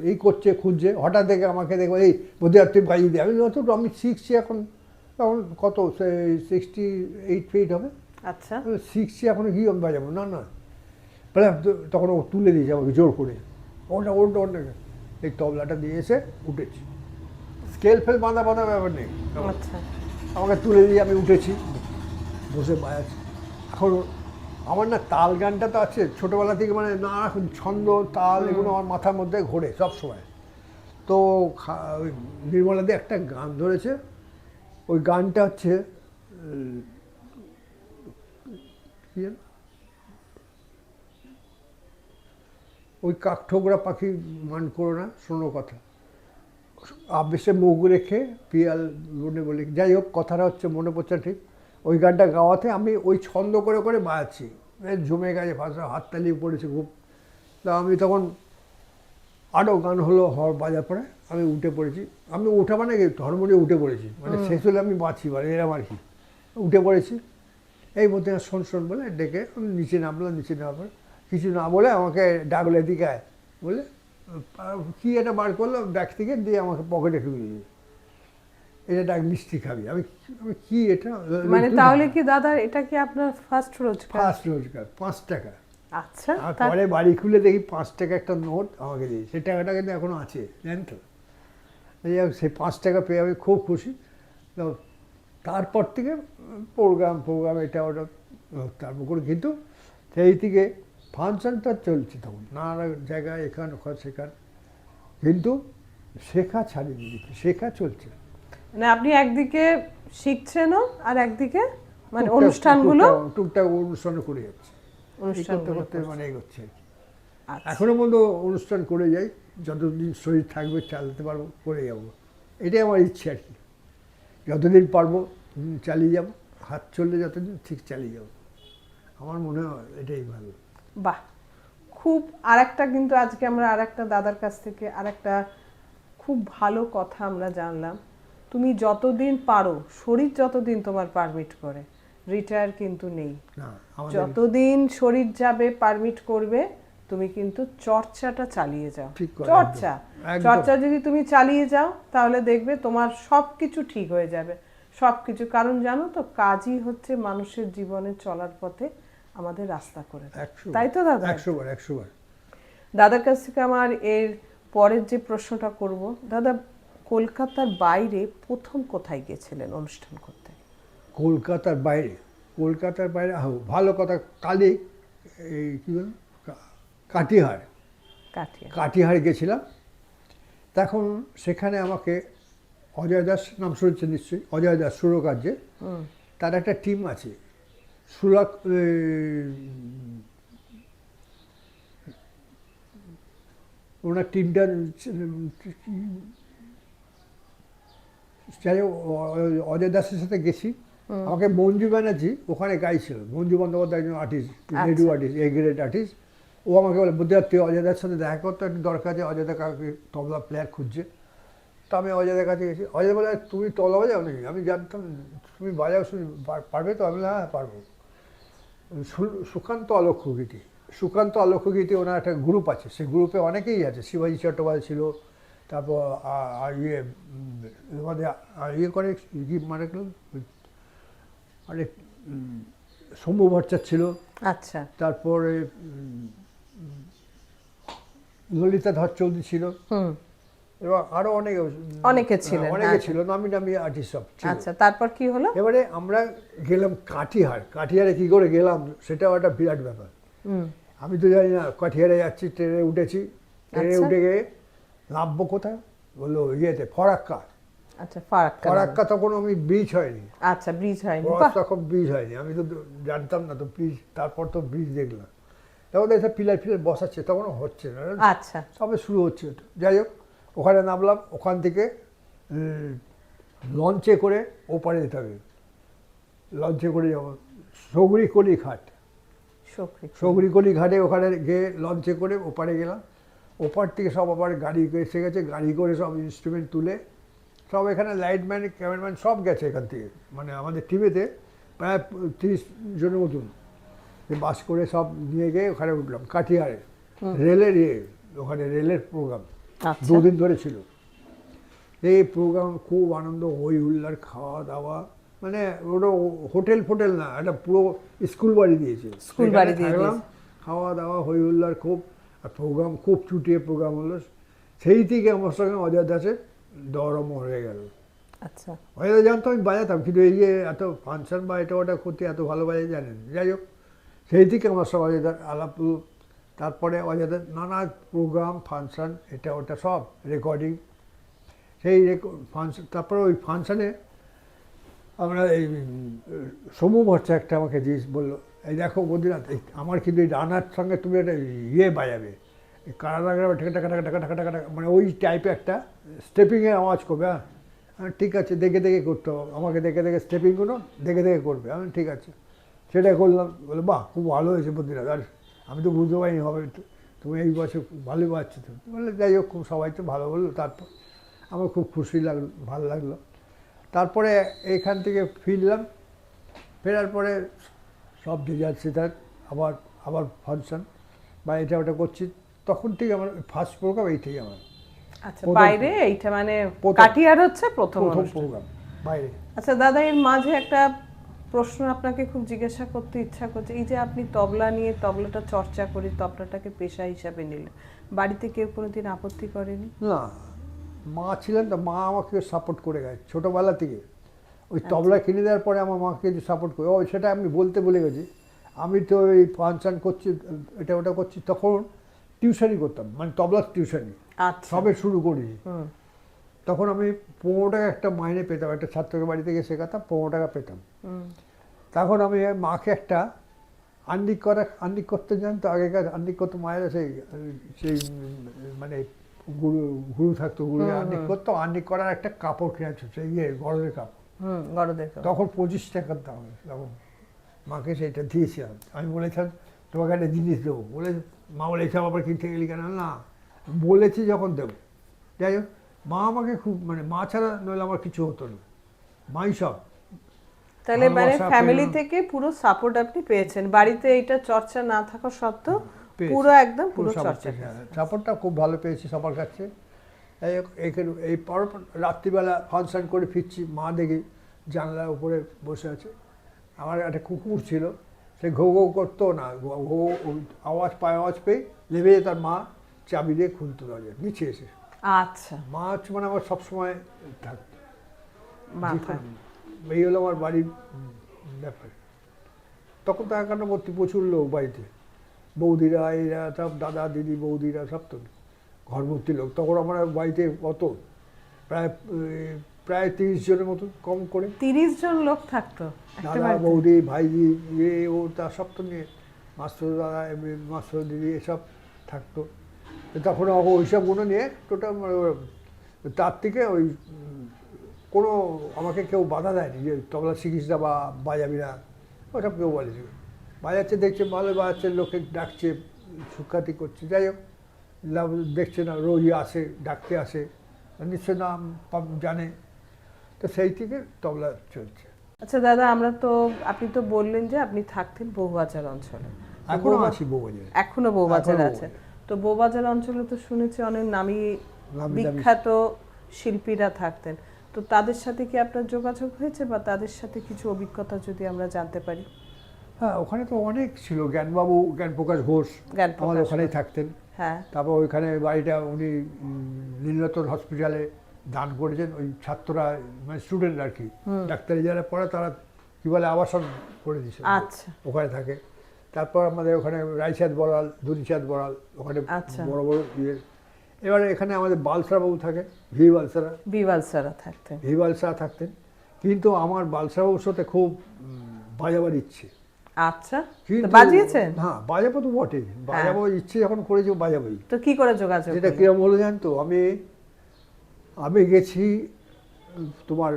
এই করছে, খুঁজছে, হঠাৎ দেখে আমাকে দেখবো, এই বোধহয় তুই বাজিয়ে দিয়ে, আমি শিখছি এখন, তখন কত 68 ফিট হবে। আচ্ছা। শিখছি এখনো কি আমি বাজাবো, না না বলে, তখন ও তুলে দিয়েছে আমাকে জোর করে, ওটা এই তবলাটা দিয়ে এসে উঠেছি, স্কেল ফেল বাঁধা ব্যাপার নেই। আচ্ছা। আমাকে তুলে দিয়ে আমি উঠেছি, বসে বাজাচ্ছি। এখন আমার না তাল গানটা তো আছে ছোটোবেলা থেকে, মানে না ছন্দ তাল এগুলো আমার মাথার মধ্যে ঘোরে সব সময়। তো ওই নির্মলাদি একটা গান ধরেছে, ওই গানটা হচ্ছে ওই কাকঠোকরা পাখি মান করো না, শোনো কথা, আবেশে মুখ রেখে পিয়াল গুনে বলি, যাই হোক কথাটা হচ্ছে মনে পড়ছে ঠিক। ওই গানটা গাওয়াতে আমি ওই ছন্দ করে করে বাজাচ্ছি, জমে গেছে, ভাষা হাততালি পড়েছে খুব। তা আমি তখন আরও গান হলো হওয়ার বাজার পরে আমি উঠে পড়েছি, আমি ওঠা মানে কি হারমোনিয়ামে উঠে পড়েছি, মানে শেষ হলে আমি বাঁচি মানে এরম আর কি, উঠে পড়েছি। এই মধ্যে শোন বলে ডেকে আমি নিচে নামলাম, নিচে নামার কিছু না বলে আমাকে ডাকলো এদিকে আয় বলে, কী এটা বার করলো ব্যাগ থেকে, দিয়ে আমাকে পকেটে ঢুকিয়ে দিল, এটা ডাক মিষ্টি খাবি। আমি কি এটা মানে তাহলে কি দাদা এটা কি আপনার ফার্স্ট রোজগার? ফার্স্ট রোজগার 5 টাকা। আচ্ছা। আর পরে বাড়ি খুলে দেখি 5 টাকা একটা নোট আমাকে দিয়ে, সেই টাকাটা কিন্তু এখনো আছে জানেন তো। সেই 5 টাকা পেয়ে আমি খুব খুশি। তো তারপর থেকে প্রোগ্রাম এটা ওটা তারপর করে, কিন্তু সেই থেকে ফাংশনটা চলছে তখন নানা জায়গায়, এখান ওখান সেখান, কিন্তু শেখা ছাড়িনি, শেখা চলছে। মানে আপনি একদিকে শিখছেনও আর একদিকে মানে অনুষ্ঠানগুলো টুকটাক অনুষ্ঠান করে যাচ্ছে, করতে করতে মানে এগোচ্ছে আর কি। আচ্ছা। এখনো পর্যন্ত অনুষ্ঠান করে যাই, যতদিন শরীর থাকবে চালাতে পারবো করে যাবো, এটাই আমার ইচ্ছে আর কি। যতদিন পারবো চালিয়ে যাবো, হাত চললে যতদিন ঠিক চালিয়ে যাবো, আমার মনে হয় এটাই ভালো। বাহ, খুব আরেকটা কিন্তু আজকে আমরা আরেকটা দাদার কাছ থেকে আরেকটা খুব ভালো কথা আমরা জানলাম, তুমি যতদিন পারো, শরীর যতদিন তোমার পারমিট করে, রিটায়ার কিন্তু নেই। না আমাদের যতদিন শরীর যাবে পারমিট করবে, তুমি কিন্তু চর্চাটা চালিয়ে যাও। ঠিক কথা, চর্চা একদম। চর্চা যদি তুমি চালিয়ে যাও তাহলে দেখবে তোমার সব কিছু ঠিক হয়ে যাবে, সব কিছু। কারণ জানো তো, কাজই হচ্ছে মানুষের জীবনে চলার পথে আমাদের রাস্তা করে দেয়। 100 তাই তো দাদা? 100 বার। দাদার কাছ থেকে আমার এর পরের যে প্রশ্নটা করব, দাদা কলকাতার বাইরে প্রথম কোথায় গিয়েছিলেন অনুষ্ঠান করতে? কলকাতার বাইরে, কলকাতার বাইরে ভালো কথা, কালি এই কী বল কাটিহার, কাঠিয়া। কাটিহার গেছিলাম। তখন সেখানে আমাকে অজয় দাস নাম শুনেছেন নিশ্চয়ই, অজয় দাস সুরকার্যে, তার একটা টিম আছে সুরক, ওনার টিমটার যাই হোক, অজয় দাসের সাথে গেছি। আমাকে মঞ্জু ব্যানার্জি ওখানে গাইছিল, মঞ্জু বন্দ্যোপাধ্যায় একজন artist, radio artist, A grade artist. ও আমাকে বলে, বুদ্ধিরাজ তুই অজয়দার সাথে দেখা করতে একটু দরকার আছে, অজয়দা কাউকে তবলা প্লেয়ার খুঁজছে। তো আমি অজয়দার কাছে গেছি। অজয় বলে, তুমি তবলা বাজাও নাকি? আমি জানতাম, তুমি বাজাও, শুনি পারবে তো? আমি হ্যাঁ পারবো। সুকান্ত আলোক্য গীতি, সুকান্ত আলোক্য গীতি ওনার একটা গ্রুপ আছে, সেই গ্রুপে অনেকেই আছে, শিবাজি চট্টোপাধ্যায় ছিল, তারপর ইয়ে আমাদের ইয়ে করে কি মানে অনেক শম্ভু ভট্টাচার্য ছিল, আচ্ছা। তারপরে ললিতা ধর চৌধুরী ছিল, এবং আরো অনেকে ছিলেন, অনেকে আচ্ছা। ছিল, নামি নামি আর্টিস্ট সব ছিল। আচ্ছা, তারপর কি হলো? এবারে আমরা গেলাম কাটিহার। কাটিহারে কি করে গেলাম সেটাও একটা বিরাট ব্যাপার। আমি তো জানি না, কাঠিয়ারে যাচ্ছি, ট্রেনে উঠেছি, ট্রেনে আচ্ছা। উঠে গিয়ে নামবো কোথায়, বললো ইয়েতে ফরাক্কা। আচ্ছা, ফারাক্কা। ফরাক্কা তখন আমি ব্রিজ হয়নি, আচ্ছা, ব্রিজ হয়নি। তখন ব্রিজ হয়নি, আমি তো জানতাম না তো ব্রিজ। তারপর তো ব্রিজ দেখলাম, তখন এসে পিলার ফিলার বসাচ্ছে, তখনও হচ্ছে না, আচ্ছা, তবে শুরু হচ্ছে। যাই হোক, ওখানে নামলাম, ওখান থেকে লঞ্চে করে ওপারে যেতে হবে, লঞ্চে করে যাবো সগড়িকলি ঘাট। সগড়িকলি ঘাটে ওখানে গিয়ে লঞ্চে করে ওপারে গেলাম। ওপার থেকে সব আবার গাড়ি এসে গেছে, গাড়ি করে সব ইনস্ট্রুমেন্ট তুলে সব এখানে লাইটম্যান, ক্যামেরাম্যান সব গেছে এখান থেকে, মানে আমাদের টিমেতে প্রায় 30 জনের মতন বাস করে সব নিয়ে গিয়ে ওখানে উঠলাম কাটিহারে। রেলের ওখানে রেলের প্রোগ্রাম 2 দিন ধরে ছিল। এই প্রোগ্রাম খুব আনন্দ, হই হুল্লার, খাওয়া দাওয়া, মানে ওটা হোটেল ফোটেল না, একটা পুরো স্কুল বাড়ি দিয়েছে, স্কুল বাড়ি দিয়ে থাকলাম, খাওয়া দাওয়া, হই হুল্লার খুব। আর প্রোগ্রাম খুব চুটিয়ে প্রোগ্রাম হলো। সেই থেকে আমার সঙ্গে অজয় দাসের দরম হয়ে গেল। আচ্ছা। অজয় দাস জানতো আমি বাজাতাম, কিন্তু এই যে এত ফাংশন বা এটা ওটা করতে এত ভালো বাজায় জানেন। যাই হোক, সেই থেকে আমার সব অজয় দাস আলাপ। তারপরে অজয় দাস নানা প্রোগ্রাম, ফাংশন, এটা ওটা সব রেকর্ডিং, সেই ফাংশন। তারপরে ওই ফাংশানে আমরা এই সমু ভট্টাচার্য একটা আমাকে জিনিস বললো, এই দেখো বদ্রীনাথ, আমার কিন্তু এই রানার সঙ্গে তুমি একটা ইয়ে বাজাবে, কারা টাকা টাকা টাকা টাকা টাকা টাকা, মানে ওই টাইপে একটা স্টেপিংয়ে আওয়াজ করবে। হ্যাঁ ঠিক আছে, দেখে দেখে করতে হবে আমাকে, দেখে দেখে স্টেপিংগুলো দেখে দেখে করবে। আমি ঠিক আছে, সেটাই করলাম। বলে বাহ, খুব ভালো হয়েছে বদ্রীনাথ। আর আমি তো বুঝতে পারিনি হবে, তুমি এই বছর ভালোই পাচ্ছ তো। বললে যাই হোক, খুব সবাই তো ভালো বললো। তারপর আমার খুব খুশি লাগলো, ভালো লাগলো। তারপরে এখান থেকে ফিরলাম, ফেরার পরে সব যে যাচ্ছে তার আবার আবার ফাংশন বা এটা ওটা করছি। তখন থেকে আমার ফার্স্ট প্রোগ্রাম এইটাই আমার। আচ্ছা, বাইরে এইটা মানে কাটিহার হচ্ছে প্রথম প্রোগ্রাম বাইরে। আচ্ছা দাদা, এর মাঝে একটা প্রশ্ন আপনাকে খুব জিজ্ঞাসা করতে ইচ্ছা করছে। এই যে আপনি তবলা নিয়ে, তবলাটা চর্চা করি, তবলাটাকে পেশা হিসাবে নিলেন, বাড়িতে কেউ কোনোদিন আপত্তি করেনি? না, মা ছিলেন তো, মা আমাকে সাপোর্ট করে গেছে ছোটোবেলা থেকে। ওই তবলা কিনে দেওয়ার পরে আমার মাকে যে সাপোর্ট করে, ও সেটা আমি বলতে বলে গেছি। আমি তো ওই ফাংশন করছি, এটা ওটা করছি, তখন টিউশনই করতাম, মানে তবলার টিউশনই সবে শুরু করেছি। তখন আমি 15 টাকা একটা মাইনে পেতাম, একটা ছাত্রকে বাড়ি থেকে শেখাতাম, 15 টাকা পেতাম। তখন আমি মাকে একটা আন্নিক করতে জানতো, আগেকার আন্নিক করতো মায়েরা, সেই মানে গুরু থাকতো, গুরু আন্নিক করতো, আন্নিক করার একটা কাপড় কিনেছে, সেই গরদের কাপড়, তখন 25 টাকার দাম। তখন মাকে সেইটা দিয়েছিলাম। আমি বলেছিলাম তোমাকে একটা জিনিস দেবো বলে, মা বলে এসব আবার কিনতে গেলি কেন? না, বলেছি যখন দেবো। যাই হোক, মা আমাকে খুব, মানে মা ছাড়া নইলে আমার কিছু হতো না, মাই সব। তাহলে মানে ভালোবাসা, ফ্যামিলি প্রেরণা থেকে পুরো সাপোর্ট আপনি পেয়েছেন, বাড়িতে এইটা চর্চা না থাকা সত্ত্বেও পেয়েছি। পুরো একদম পুরো চর্চা পেয়েছেন। সাপোর্টটা খুব ভালো পেয়েছি সবার কাছে। যাই হোক, এই পর রাত্রিবেলা ফাংশন করে ফিরছি, মা দেখি জানলার উপরে বসে আছে। আমার একটা কুকুর ছিল, সে ঘৌ ঘৌ করতো না, ঘৌ আওয়াজ পেয়ে নেমে তার মা চাবি দিয়ে খুলতো দরজা নিচে এসে। আচ্ছা, মা হচ্ছে মানে আমার সবসময় থাকতো। মাথা এই হলো আমার বাড়ির ব্যাপার। তখন তো একান্নবর্তী প্রচুর লোক বাড়িতে, বৌদিরা এরা সব, দাদা দিদি বৌদিরা সব তো ঘরভর্তি লোক। তখন আমার বাড়িতে কত প্রায় প্রায় 30 জনের মতো কম করে, 30 জন লোক থাকতো একটা দাদা বাড়িতে? বৌদি ভাইজি ও তা সব তো নিয়ে, মাস্টার দাদা মাস্টার দিদি এসব থাকতো। তো তখন ওইসবগুলো নিয়ে টোটাল তার থেকে ওই কোনো আমাকে কেউ বাধা দেয়নি যে তবলা শিখিস না বা বাজাবি না, ওসব কেউ বলেনি। বাজাচ্ছে, দেখছে ভালো বাজাচ্ছে, লোকে ডাকছে, সুখ্যাতি করছে। যাই হোক, দেখছে না, রোজই আসে, ডাকতে আসে, নিশ্চয় নাম জানে, তো সেই থেকে তবলা চলছে। আচ্ছা দাদা, আপনি তো বললেন যে আপনি থাকতেন বউবাজার অঞ্চলে। তো এখনো আছি বউবাজারে। এখনো বউবাজার এখনো আছে। তো বউবাজার অঞ্চলে তো শুনেছি অনেক নামী নামি দামি বিখ্যাত শিল্পীরা থাকতেন। তো তাদের সাথে কি আপনার যোগাযোগ হয়েছে, বা তাদের সাথে কিছু অভিজ্ঞতা যদি আমরা জানতে পারি? হ্যাঁ, ওখানে তো অনেক ছিল, জ্ঞানবাবু, জ্ঞানপ্রকাশ ঘোষ জ্ঞানপ্রকাশ আমাদের ওখানেই ঘোষ। থাকতেন। হ্যাঁ, তারপর ওইখানে বাড়িটা উনি নীলরতন হসপিটালে দান করেছেন, ওই ছাত্ররা মানে স্টুডেন্ট আর কি, ডাক্তারি যারা পড়ে তারা কী বলে আবাসন করে দিয়েছে, আচ্ছা ওখানে থাকে। তারপর আমাদের ওখানে রাইচাঁদ বড়াল, ধুরিচাঁদ বড়াল, ওখানে আচ্ছা। বড় বড় ইয়ে। এবারে এখানে আমাদের বালসারাবাবু থাকেন, ভি বালসারা, বিবাল সারা থাকতেন। ভি বালসারা থাকতেন। কিন্তু আমার বালসারাবাবুর সাথে খুব বাজাবার ইচ্ছে। আচ্ছা, তো কিন্তু বাজিয়েছেন? হ্যাঁ, বাজাবো তো বটেই, বাজাবো, ইচ্ছে যখন করেছি বাজাবোই। তো কি করে যোগাযোগ যেটা করলেন? কিরম বলে জানতো, আমি গেছি তোমার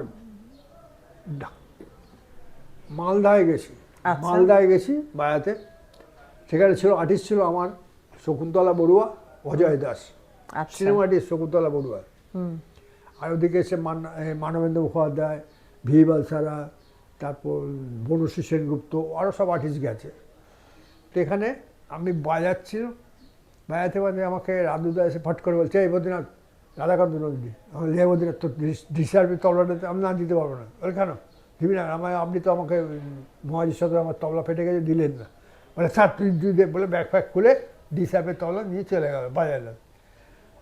মালদায় গেছি, আচ্ছা। মালদায় গেছি বাজাতে। সেখানে ছিল আর্টিস্ট, ছিল আমার শকুন্তলা বড়ুয়া, অজয় দাস, আচ্ছা। Cinema artist Shakuntala Barua. আর ওদিকে এসে মানবেন্দ্র মুখোপাধ্যায়, ভি বালসারা, তারপর বনশ্রী সেনগুপ্ত, আরও সব আর্টিস্ট গেছে। তো এখানে আমি বাজাচ্ছি, বাজাতে বাজাতে আমাকে রাধুদা এসে ফট করে বলছে, এই বদ্রীনাথ, রাধাকান্ত নন্দী, আমার লে বদ্রীনাথ, তো ডিসার্ভি তবলাটা আমি না দিতে পারবো না। বলে কেন দিবি না? আপনি তো আমাকে মহাজির সাথে আমার তবলা ফেটে গেছে, দিলেন না। বলে স্যার তুই দে, বলে ব্যাগ ফ্যাগ খুলে ডিসার্ভের তবলা নিয়ে চলে গেল, বাজালাম।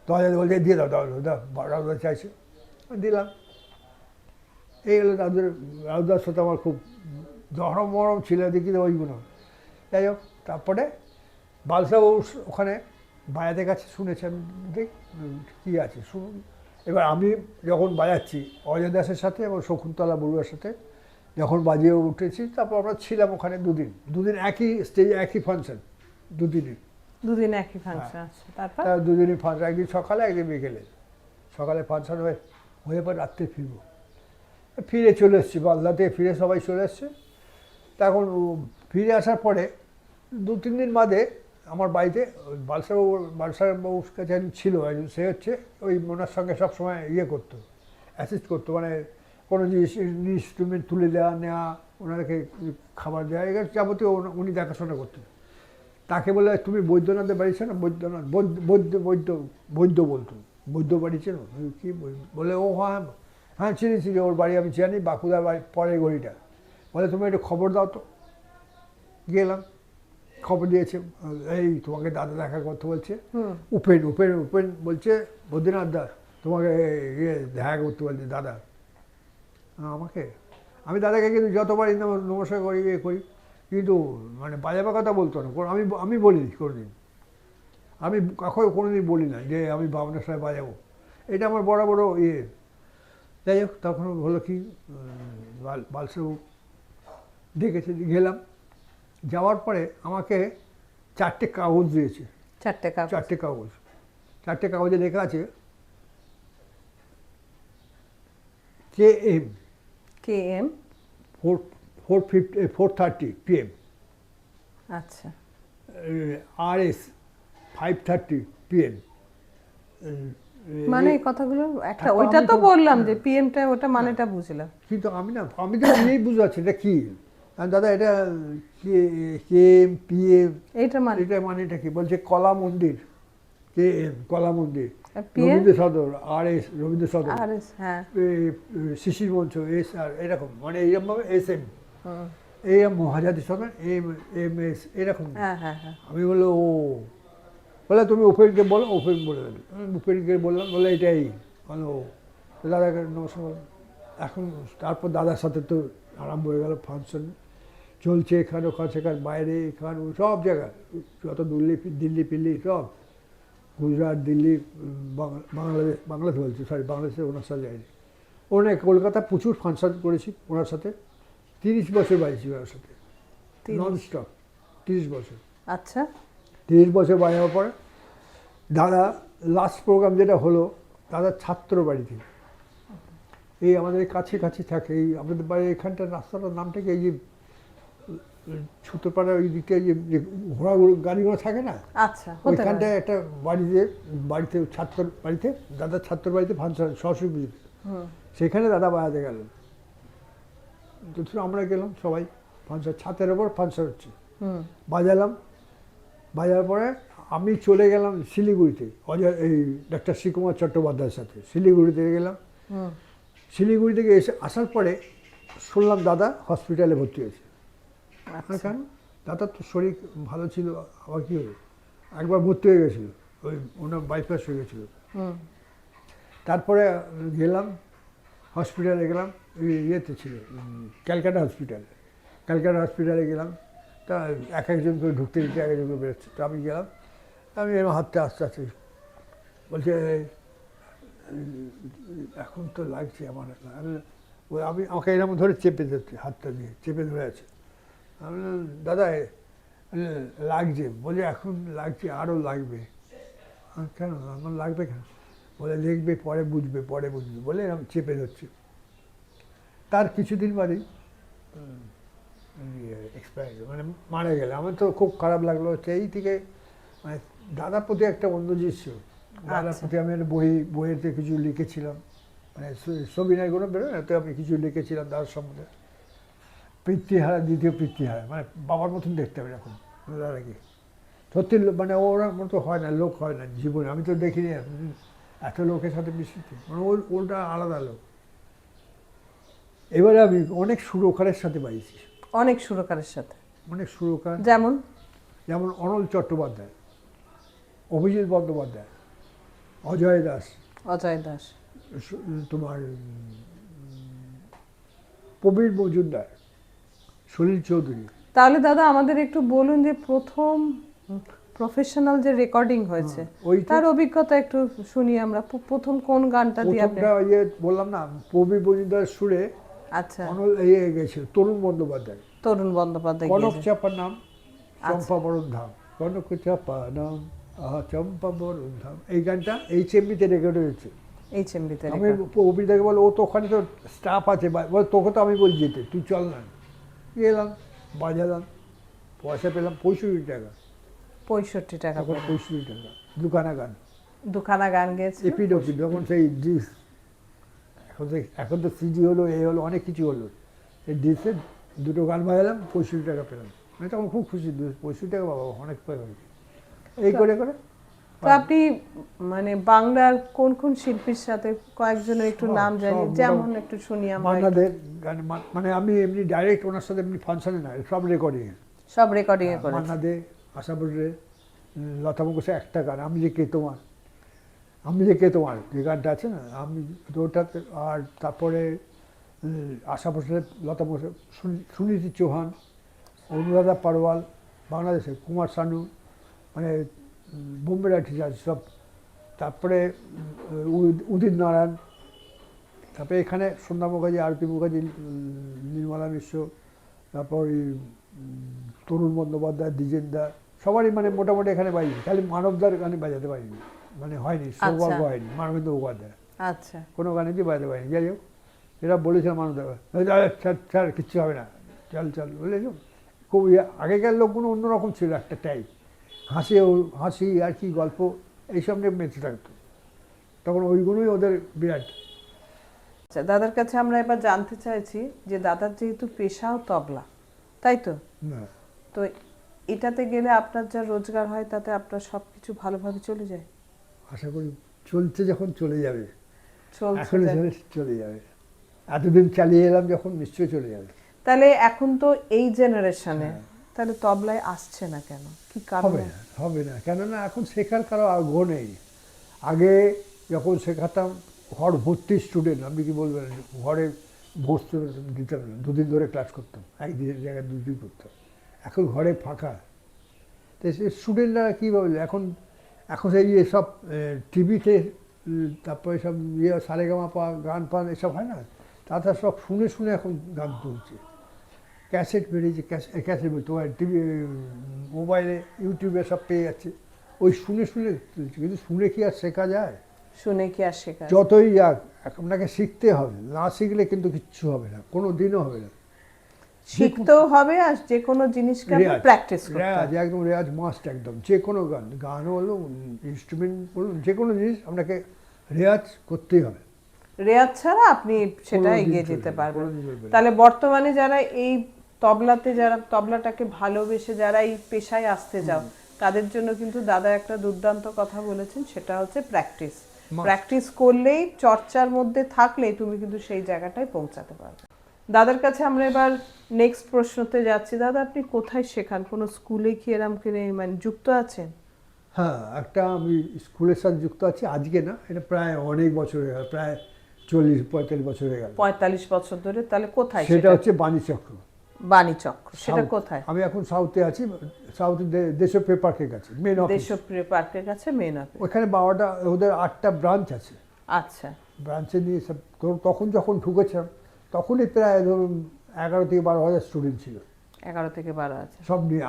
তবলা বলছে দিয়ে দাও, রাধুদা চাইছে, দিলাম। এই হলো রাধুদার সাথে আমার খুব দরম মরম ছিল, দেখি ওইগুলো। যাই হোক, তারপরে বালসাবাবু ওখানে বাজাতে কাছে শুনেছেন, দেখ কী আছে শুনুন। এবার আমি যখন বাজাচ্ছি অজয় দাসের সাথে এবং শকুন্তলা বড়ুয়ার সাথে যখন বাজিয়ে উঠেছি, তারপর আমরা ছিলাম ওখানে দুদিন একই স্টেজে, একই ফাংশন, দুদিনই। দুদিন একই ফাংশন আছে, তারপর দুদিনই ফাংশন, একদিন সকালে একদিন বিকেলে। সকালে ফাংশন হয়ে পর রাত্রে ফিরবো, ফিরে চলে এসেছি মালদা থেকে, ফিরে সবাই চলে এসছে। তখন ফিরে আসার পরে 2-3 দিন বাদে আমার বাড়িতে বালসাবাবুর কাছে একজন ছিল, একজন, সে হচ্ছে ওই ওনার সঙ্গে সবসময় ইয়ে করতো, অ্যাসিস্ট করতো, মানে কোনো জিনিস ইনস্ট্রুমেন্ট তুলে দেওয়া নেওয়া, ওনাকে খাবার দেওয়া, এগুলো যাবতীয় উনি দেখাশোনা করতেন। তাকে বলে, তুমি বৈদ্যনাথের বাড়ি ছিল না? বৈদ্যনাথ, বৈদ্য বলতো, বৈদ্য বাড়ি ছিল কি বলে, ও হ্যাঁ হ্যাঁ চিনেছি, ওর বাড়ি আমি জানি, বাঁকুড়ার বাড়ি পরের গড়িটা। বলে তুমি একটু খবর দাও তো। গেলাম, খবর দিয়েছে, এই তোমাকে দাদা দেখা করতে বলছে। উপেন বলছে, বদ্রীনাথ দা তোমাকে ইয়ে দেখা করতে বলছে দাদা। আমাকে, আমি দাদাকে কিন্তু যতবার নমস্কার করি, ইয়ে করি, কিন্তু মানে বাজাবার কথা বলতো না। আমি বলিনি কোনোদিন, আমি কাউকে কোনোদিন বলি না যে আমি বাবনের সাথে বাজাবো, এটা আমার বড় বড় ইয়ে। যাই হোক, তখন হলো কি, বালসাবাবু ডেকেছে, গেলাম। যাওয়ার পরে আমাকে 4টে কাগজ দিয়েছে, 4টে কাগজ। 4টে কাগজে লেখা আছে KM 4:30 PM। আচ্ছা, RS 5:30 PM। মানে এই কথাগুলো একটা এখন ওইটা আমি তো তো- বললাম যে পিএমটা ওটা মানেটা বুঝলাম। কিন্তু আমি তো নিজেই বুঝাচ্ছি এটা কি। দাদা এটা KM PM এইটা মানে এটা কি বলছে কলা মন্দির, KM কলা মন্দির, পিএম রবীন্দ্র সদর, RS রবীন্দ্র সদর, আর হ্যাঁ শিশির মঞ্চ, SR এরকম, মানে এইরকম ভাবে SM, hmm, AM Mahajati Sadan, MS এরকম। হ্যাঁ হ্যাঁ হ্যাঁ আমি বললো ও, বলে তুমি ওপেনকে বলো, ওপেন বলে দেবে। আমি ওপেনকে বললাম, বলে এটাই। বলো দাদাকে নমস্কার বললাম। এখন তারপর দাদার সাথে তো আরম্ভ হয়ে গেল ফাংশন, চলছে এখানে ওখানে সেখানে বাইরে এখানে সব জায়গায়, যত দিল্লি ফিল্লি সব, গুজরাট দিল্লি বাংলাদেশ বলছি, সরি বাংলাদেশে ওনার সাথে যায়নি। ওনার কলকাতা প্রচুর ফাংশন করেছি ওনার সাথে, 30 বছর বাইছি ওনার সাথে 30 নন স্টপ, 30 বছর। আচ্ছা 30 বছর বাজার পরে দাদা লাস্ট প্রোগ্রাম যেটা হলো দাদার ছাত্র বাড়িতে, এই আমাদের কাছে কাছে থাকে, এই আমাদের বাড়ির এখানটার রাস্তাটার নামটা কি, এই যে ছুতোপাড়ার ওই দিকটা যে ঘোড়া গাড়িগুলো থাকে না, আচ্ছা হতে পারে। ওইখানটায় একটা বাড়িতে ছাত্র বাড়িতে, দাদার ছাত্র বাড়িতে ফাংশন সরস্বতী পুজোতে, হুম, সেখানে দাদা বাজাতে গেলেন। তো আমরা গেলাম সবাই, ফাংশন ছাতের ওপর ফাংশন হচ্ছে, হুম, বাজালাম। বাজার পরে আমি চলে গেলাম শিলিগুড়িতে, এই ডক্টর শ্রীকুমার চট্টোপাধ্যায়ের সাথে শিলিগুড়িতে গেলাম। হুম, শিলিগুড়ি থেকে আসার পরে শুনলাম দাদা হসপিটালে ভর্তি হয়েছে। আচ্ছা কেন? দাদার তো শরীর ভালো ছিল, আবার কী হলো, একবার ভর্তি হয়ে গেছিলো, ওই ওনার বাইপাস হয়ে গেছিলো। হুম, তারপরে গেলাম হসপিটালে, গেলাম ইয়েতে ছিল ক্যালকাটা হসপিটালে গেলাম। তা এক একজন করে ঢুকতে দিচ্ছে, এক একজন করে বেরোচ্ছে। তো আমি গেলাম, আমি এরকম হাঁটতে আস্তে আস্তে, বলছে এখন তো লাগছে আমার, আমি আমাকে এরকম ধরে চেপে ধরছে, হাতটা দিয়ে চেপে ধরে আছে। আমি বললাম, দাদা লাগছে, বলে এখন লাগছে, আরও লাগবে। কেন আমার লাগবে কেন? বলে দেখবে পরে বুঝবে বলে আমি চেপে ধরছি। তার কিছুদিন বাদেই এক্সপায়ার, মানে মারা গেলে। আমার তো খুব খারাপ লাগলো, সেই থেকে মানে দাদার প্রতি একটা অন্য জিনিস ছিল। দাদার আচ্ছা। প্রতি আমি একটা বইয়েতে কিছু লিখেছিলাম, মানে সবিনয়গুলো বেরোয় না, তো আমি কিছু লিখেছিলাম দাদার সম্বন্ধে। পিতৃহারা, দ্বিতীয় পিতৃহারা, মানে বাবার মতন দেখতে হবে এরকম দাদাকে। সত্যি মানে ওরা মতো হয় না, লোক হয় না জীবনে, আমি তো দেখিনি এত লোকের সাথে মিশিতে, মানে ওটা আলাদা লোক। এবারে আমি অনেক সুরকারের সাথে বাইছি, অনেক সুরকারের সাথে, অনেক সুরকার, যেমন যেমন অনল চট্টোপাধ্যায়, অভিজিৎ বন্দ্যোপাধ্যায়, অজয় দাস, অজয় দাস, তোমার প্রবীর মজুমদার, সলিল চৌধুরী। তাহলে দাদা আমাদের একটু বলুন যে প্রথম প্রফেশনাল যে রেকর্ডিং হয়েছে ওইটা তার অভিজ্ঞতা একটু শুনি আমরা। প্রথম কোন গানটা দিয়ে আপনি? প্রথমটা ইয়ে বললাম না, প্রবীর মজুমদার সুরে আচ্ছা অনল ইয়ে গেছিল তরুণ বন্দ্যোপাধ্যায়, তরুণ বন্দ্যোপাধ্যায় কনক গিয়েছে। চাপার নাম চম্পা বরণ ধাম, কনক চাপা নাম আহা চম্পা বরণ ধাম, এই গানটা এই চেম্বিতে রেকর্ড হয়েছে। এই চেম্বিতে আমি অভিদাকে বলো, ও তো ওখানে তো স্টাফ আছে, বলে তোকে তো আমি বলি যেতে, তুই চল না। গেলাম, বাজালাম, পয়সা পেলাম 65 টাকা, 65 টাকা তখন করে 65 টাকা, দুখানা গান, দুখানা গান গেছে। এপিডপি, যখন সেই ডিস, এখন তো সিজি হলো, হলো অনেক কিছু হলো, এই ডিসে দুটো গান বাজালাম, 65 টাকা পেলাম। আমি তখন খুব খুশি, 65 টাকা বাবা অনেক পেলাম। এই করে করে তো আপনি মানে বাংলার কোন কোন শিল্পীর সাথে কয়েকজনের একটু নাম জানি, যেমন একটু শুনি আমরা। মান্নাদের গান, মানে আমি এমনি ডাইরেক্ট ওনার সাথে এমনি ফাংশনে না, সব রেকর্ডিং, সব রেকর্ডিং এ করেছে। মান্না দে, আশা বসরে, লতা মঙ্গেশকর একটা গান, আমি যে কে তোমার, যে গানটা আছে না, আমি তো ওটাতে। আর তারপরে আশা ভোসলে, লতা মঙ্গেশকর, সুনীতি চৌহান, অনুরাধা পারওয়াল, বাংলাদেশে কুমার শানু, মানে বোম্বে টিচার সব। তারপরে উদিত নারায়ণ, তারপরে এখানে সন্ধ্যা মুখার্জি, আরতি মুখার্জি, নির্মলা মিশ্র, তারপর তরুণ বন্দ্যোপাধ্যায়, দ্বিজেনদা, সবারই মানে মোটামুটি এখানে বাজি। খালি মানবদার গানে বাজাতে পারিনি, মানে হয়নি, সৌভাগ্য হয়নি, মানবেন্দ্র মুখোপাধ্যায় আচ্ছা কোনো গানে দিয়ে বাজাতে পারিনি। যাই হোক, এরা বলেছিলাম মানবদার, স্যার কিচ্ছু হবে না, চল বলেছ। খুব আগেকার লোকগুলো অন্যরকম ছিল, একটা টাইপ। হাসি আর কি গল্প এইসব নিয়ে বেঁচে থাকতো। তখন ওইগুলোই ওদের বিরাট। আচ্ছা, দাদার কাছে আমরা এবার জানতে চাইছি যে দাদার যেহেতু পেশাও তবলা, তাই তো? না, তো এটাতে গেলে আপনার যা রোজগার হয় তাতে আপনার সব কিছু ভালোভাবে চলে যায়? আশা করি চলছে, যখন চলে যাবে, চলছে এখনই যাক। চলে যাবে। এতদিন চালিয়ে এলাম যখন, নিশ্চয়ই চলে যাবে। তাহলে এখন তো এই জেনারেশনে হ্যাঁ। তাহলে তবলায় আসছে না কেন, কি হবে কারণে? না, হবে না, কেননা এখন শেখার কারো আগ্রহ নেই। আগে যখন শেখাতাম ঘর ভর্তি স্টুডেন্ট, আপনি কি বলবেন, ঘরে বসতে দিতাম না, দুদিন ধরে ক্লাস করতাম, একদিনের জায়গায় দুদিন করতাম। এখন ঘরে ফাঁকা, তো সে স্টুডেন্টরা কী বলবে এখন, এখন সেই সব টিভিতে, তারপরে সব সারেগামাপা গান পান এসব হয় না, তারা সব শুনে শুনে এখন গান তুলছে। ক্যাসেট বেরিয়েছে, ক্যাসেট তোমার টিভি, মোবাইলে, ইউটিউবে সব পেয়ে যাচ্ছে, ওই শুনে শুনে তুলছে। কিন্তু শুনে কি আর শেখা যায়? শুনে কি আর শেখা যায়? যতই যাক আপনাকে শিখতে হবে, না শিখলে কিন্তু কিচ্ছু হবে না, কোনো দিনও হবে না। শিখতেও হবে, আর যে কোনো জিনিসকে রেয়াজ, প্র্যাকটিস করতে রেয়াজ, হবে। একদম রেয়াজ মাস্ট, একদম। যে কোনো গান বলুন, ইনস্ট্রুমেন্ট বলুন, যে কোনো জিনিস আপনাকে রেয়াজ করতেই হবে। রেয়াজ ছাড়া আপনি সেটা কোনোদিন এগিয়ে চলবে যেতে না, পারবেন। কোনোদিন চলবে না। তাহলে বর্তমানে যারা এই তবলাতে, যারা তবলাটাকে ভালোবেসে যারা এই পেশায় আসতে যাও, তাদের জন্য কিন্তু দাদা একটা দুর্দান্ত কথা বলেছেন, সেটা হচ্ছে প্র্যাকটিস। প্র্যাকটিস করলেই, চর্চার মধ্যে থাকলেই তুমি কিন্তু সেই জায়গাটায় পৌঁছাতে পারবে। দাদার কাছে আমরা এবার নেক্সট প্রশ্নতে যাচ্ছি। দাদা, আপনি কোথায় শেখান? কোনো স্কুলে কি এরম করে মানে যুক্ত আছেন? হ্যাঁ, একটা আমি স্কুলের সাথে যুক্ত আছি, আজকে না, এটা প্রায় অনেক বছর হয়ে গেল, প্রায় 40-45 বছর হয়ে গেল। 45 বছর ধরে? তাহলে কোথায় সেটা হচ্ছে বাণীচক্র। বাণীচক্র, সেটা সাউথ। কোথায়? আমি এখন সাউথে আছি, সাউথে দেশপ্রিয় পার্কের কাছে, মেন অফিস। দেশপ্রিয় পার্কের কাছে মেন অফিস। ওখানে 12টা, ওদের 8টা ব্রাঞ্চ আছে। আচ্ছা। ব্রাঞ্চে নিয়ে সব, তখন যখন ঢুকেছিলাম তখনই প্রায় ধরুন 11 থেকে 12 হাজার স্টুডেন্ট ছিল, 11 থেকে 12 আছে। সব নিয়ে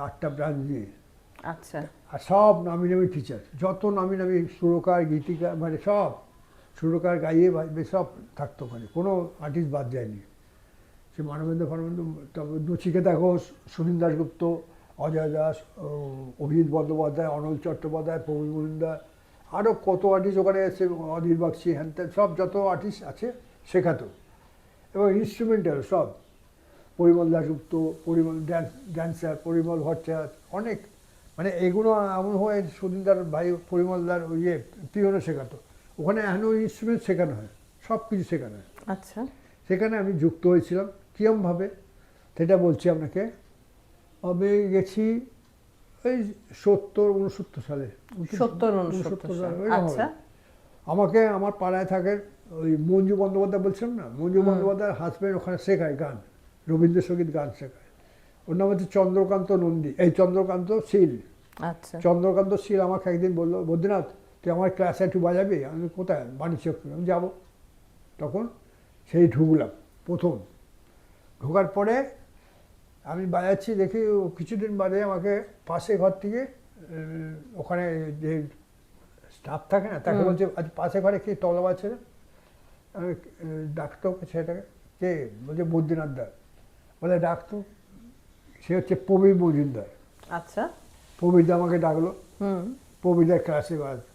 8টা ব্রাঞ্চ নিয়ে। আচ্ছা। আর সব নামি নামি টিচার, যত নামি নামি সুরকার, গীতিকার, মানে সব সুরকার, গাইয়ে বাজবে সব থাকতো ওখানে, কোনো আর্টিস্ট বাদ যায়নি। সে মানবেন্দ্র ফানবেন্দ্র, তারপর নচিকেতা ঘোষ, সুনীল দাশগুপ্ত, অজয় দাস, অভিজিৎ বন্দ্যোপাধ্যায়, অনল চট্টোপাধ্যায়, প্রবীণ মজুমদার, আরও কত আর্টিস্ট ওখানে এসে, অধীর বাগচি, হ্যান ত্যান, সব যত আর্টিস্ট আছে শেখাতো। এবং ইনস্ট্রুমেন্টাল সব, পরিমল দাশগুপ্ত, পরিমল ড্যান্সার, পরিমল ভট্টাচার্য, অনেক, মানে এগুলো এমন হয় সুনীলদার ভাই পরিমলদার ওই পিওনে শেখাতো। ওখানে এখনও ইনস্ট্রুমেন্ট শেখানো হয়, সব কিছু শেখানো হয়। আচ্ছা। সেখানে আমি যুক্ত হয়েছিলাম কীরমভাবে সেটা বলছি আপনাকে। আমি গেছি ওই 70-69 সালে, 70-69 সাল। সালে এরকম আচ্ছা। হবে। আমাকে আমার পাড়ায় থাকে ওই মঞ্জু বন্দ্যোপাধ্যায়, বলছিলাম না, মঞ্জু বন্দ্যোপাধ্যায়ের হাজব্যান্ড ওখানে শেখায় গান, রবীন্দ্রসঙ্গীত গান শেখায়। ওর নাম হচ্ছে চন্দ্রকান্ত নন্দী, চন্দ্রকান্ত শীল। আচ্ছা। চন্দ্রকান্ত শীল আমাকে একদিন বললো, বদ্রীনাথ তুই আমার ক্লাসে একটু বাজাবি? আমি কোথায়? বাণীচক্র। আমি যাবো। তখন সেই ঢুকলাম প্রথম। ঢোকার পরে আমি বাজাচ্ছি, দেখি ও কিছুদিন বাদে আমাকে পাশে ঘর থেকে ওখানে যে স্টাফ থাকে না, তাকে বলছে আজ পাশে ঘরে কে তবলা বাজছে না? আমি ডাকতো সেটাকে, কে? বলছে বদ্রীনাথ দা। বলে ডাকতো, সে হচ্ছে প্রবীর মজুমদার। আচ্ছা। প্রবীরদা আমাকে ডাকলো, হুম। প্রবীরদার ক্লাসে বাজাতো।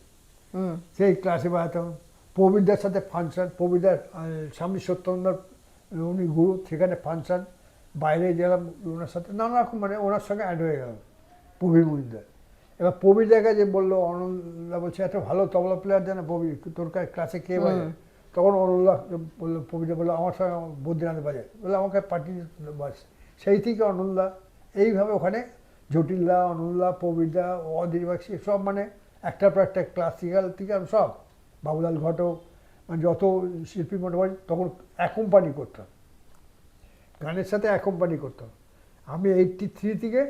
হুম। সেই ক্লাসে বাজাতাম, প্রবীরদার সাথে ফাংশন, প্রবীরদার স্বামী সত্যেন্দ্র উনি গুরু, সেখানে ফাংশন, বাইরে গেলাম ওনার সাথে, নানা রকম, মানে ওনার সঙ্গে অ্যাড হয়ে গেলাম, প্রবীর মজুমদার। এবার প্রবীরদাকে যে বললো, অনলদা বলছে এত ভালো তবলা প্লেয়ার জানে প্রবীর, তোর ক্লাসে কে বাজে? তখন অনলদা বললো, প্রবীরদা বললো আমার সঙ্গে বদ্রীনাথ বাজে, বললো আমাকে পাঠিয়ে বাজ। সেই থেকে অনলদা, এইভাবে ওখানে জটিলদা, অনলদা, প্রবীরদা, অধীর বাগচি, সব মানে একটার পর একটা ক্লাসিক্যাল থেকে সব, বাবুলাল ঘটক, মানে যত শিল্পী মোটামুটি তখন অ্যাকম্পানি করতাম, গানের সাথে অ্যাকম্পানি করতাম। আমি 83 থেকে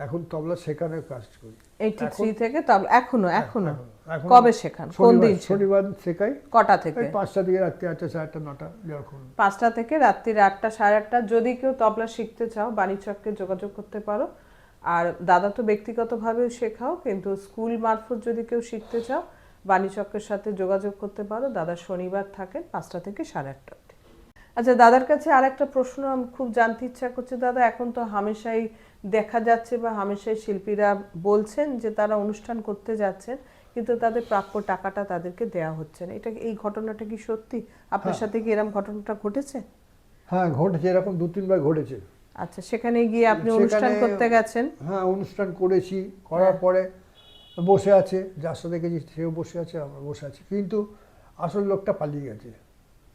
এখন তবলা শেখানোর কাজ করি। 83 থেকে তবলা এখনো? এখনো। কবে শেখান? কোন দিন? শনিবার শেখাই। কটা থেকে? 5টা থেকে রাত্রি 8টা, 8:30, 9টা, যখন। 5টা থেকে রাত্রির 8টা, 8:30। যদি কেউ তবলা শিখতে চাও, বাণীচক্রে যোগাযোগ করতে পারো। আর দাদা তো ব্যক্তিগতভাবেও শেখাও, কিন্তু স্কুল মারফত যদি কেউ শিখতে চাও, বাণীচক্রের সাথে যোগাযোগ করতে পারো। দাদা শনিবার থাকেন 5টা থেকে 8:30 অবধি। আচ্ছা, দাদার কাছে আর একটা প্রশ্ন আমি খুব জানতে ইচ্ছা করছে। দাদা, এখন তো হামেশাই দেখা যাচ্ছে বা হামেশাই শিল্পীরা বলছেন যে তারা অনুষ্ঠান করতে যাচ্ছেন কিন্তু তাদের প্রাপ্য টাকাটা তাদেরকে দেওয়া হচ্ছে না, এটা এই ঘটনাটা কি সত্যি? আপনার হ্যাঁ। সাথে কি এরকম ঘটনাটা ঘটেছে? হ্যাঁ, ঘটেছে, এরকম 2-3 বার ঘটেছে। আচ্ছা, সেখানে গিয়ে আপনি অনুষ্ঠান সেখানে করতে গেছেন? হ্যাঁ, অনুষ্ঠান করেছি, করার পরে বসে আছে, যার সাথে গেছি সেও বসে আছে, আমরা বসে আছি, কিন্তু আসল লোকটা পালিয়ে গেছে,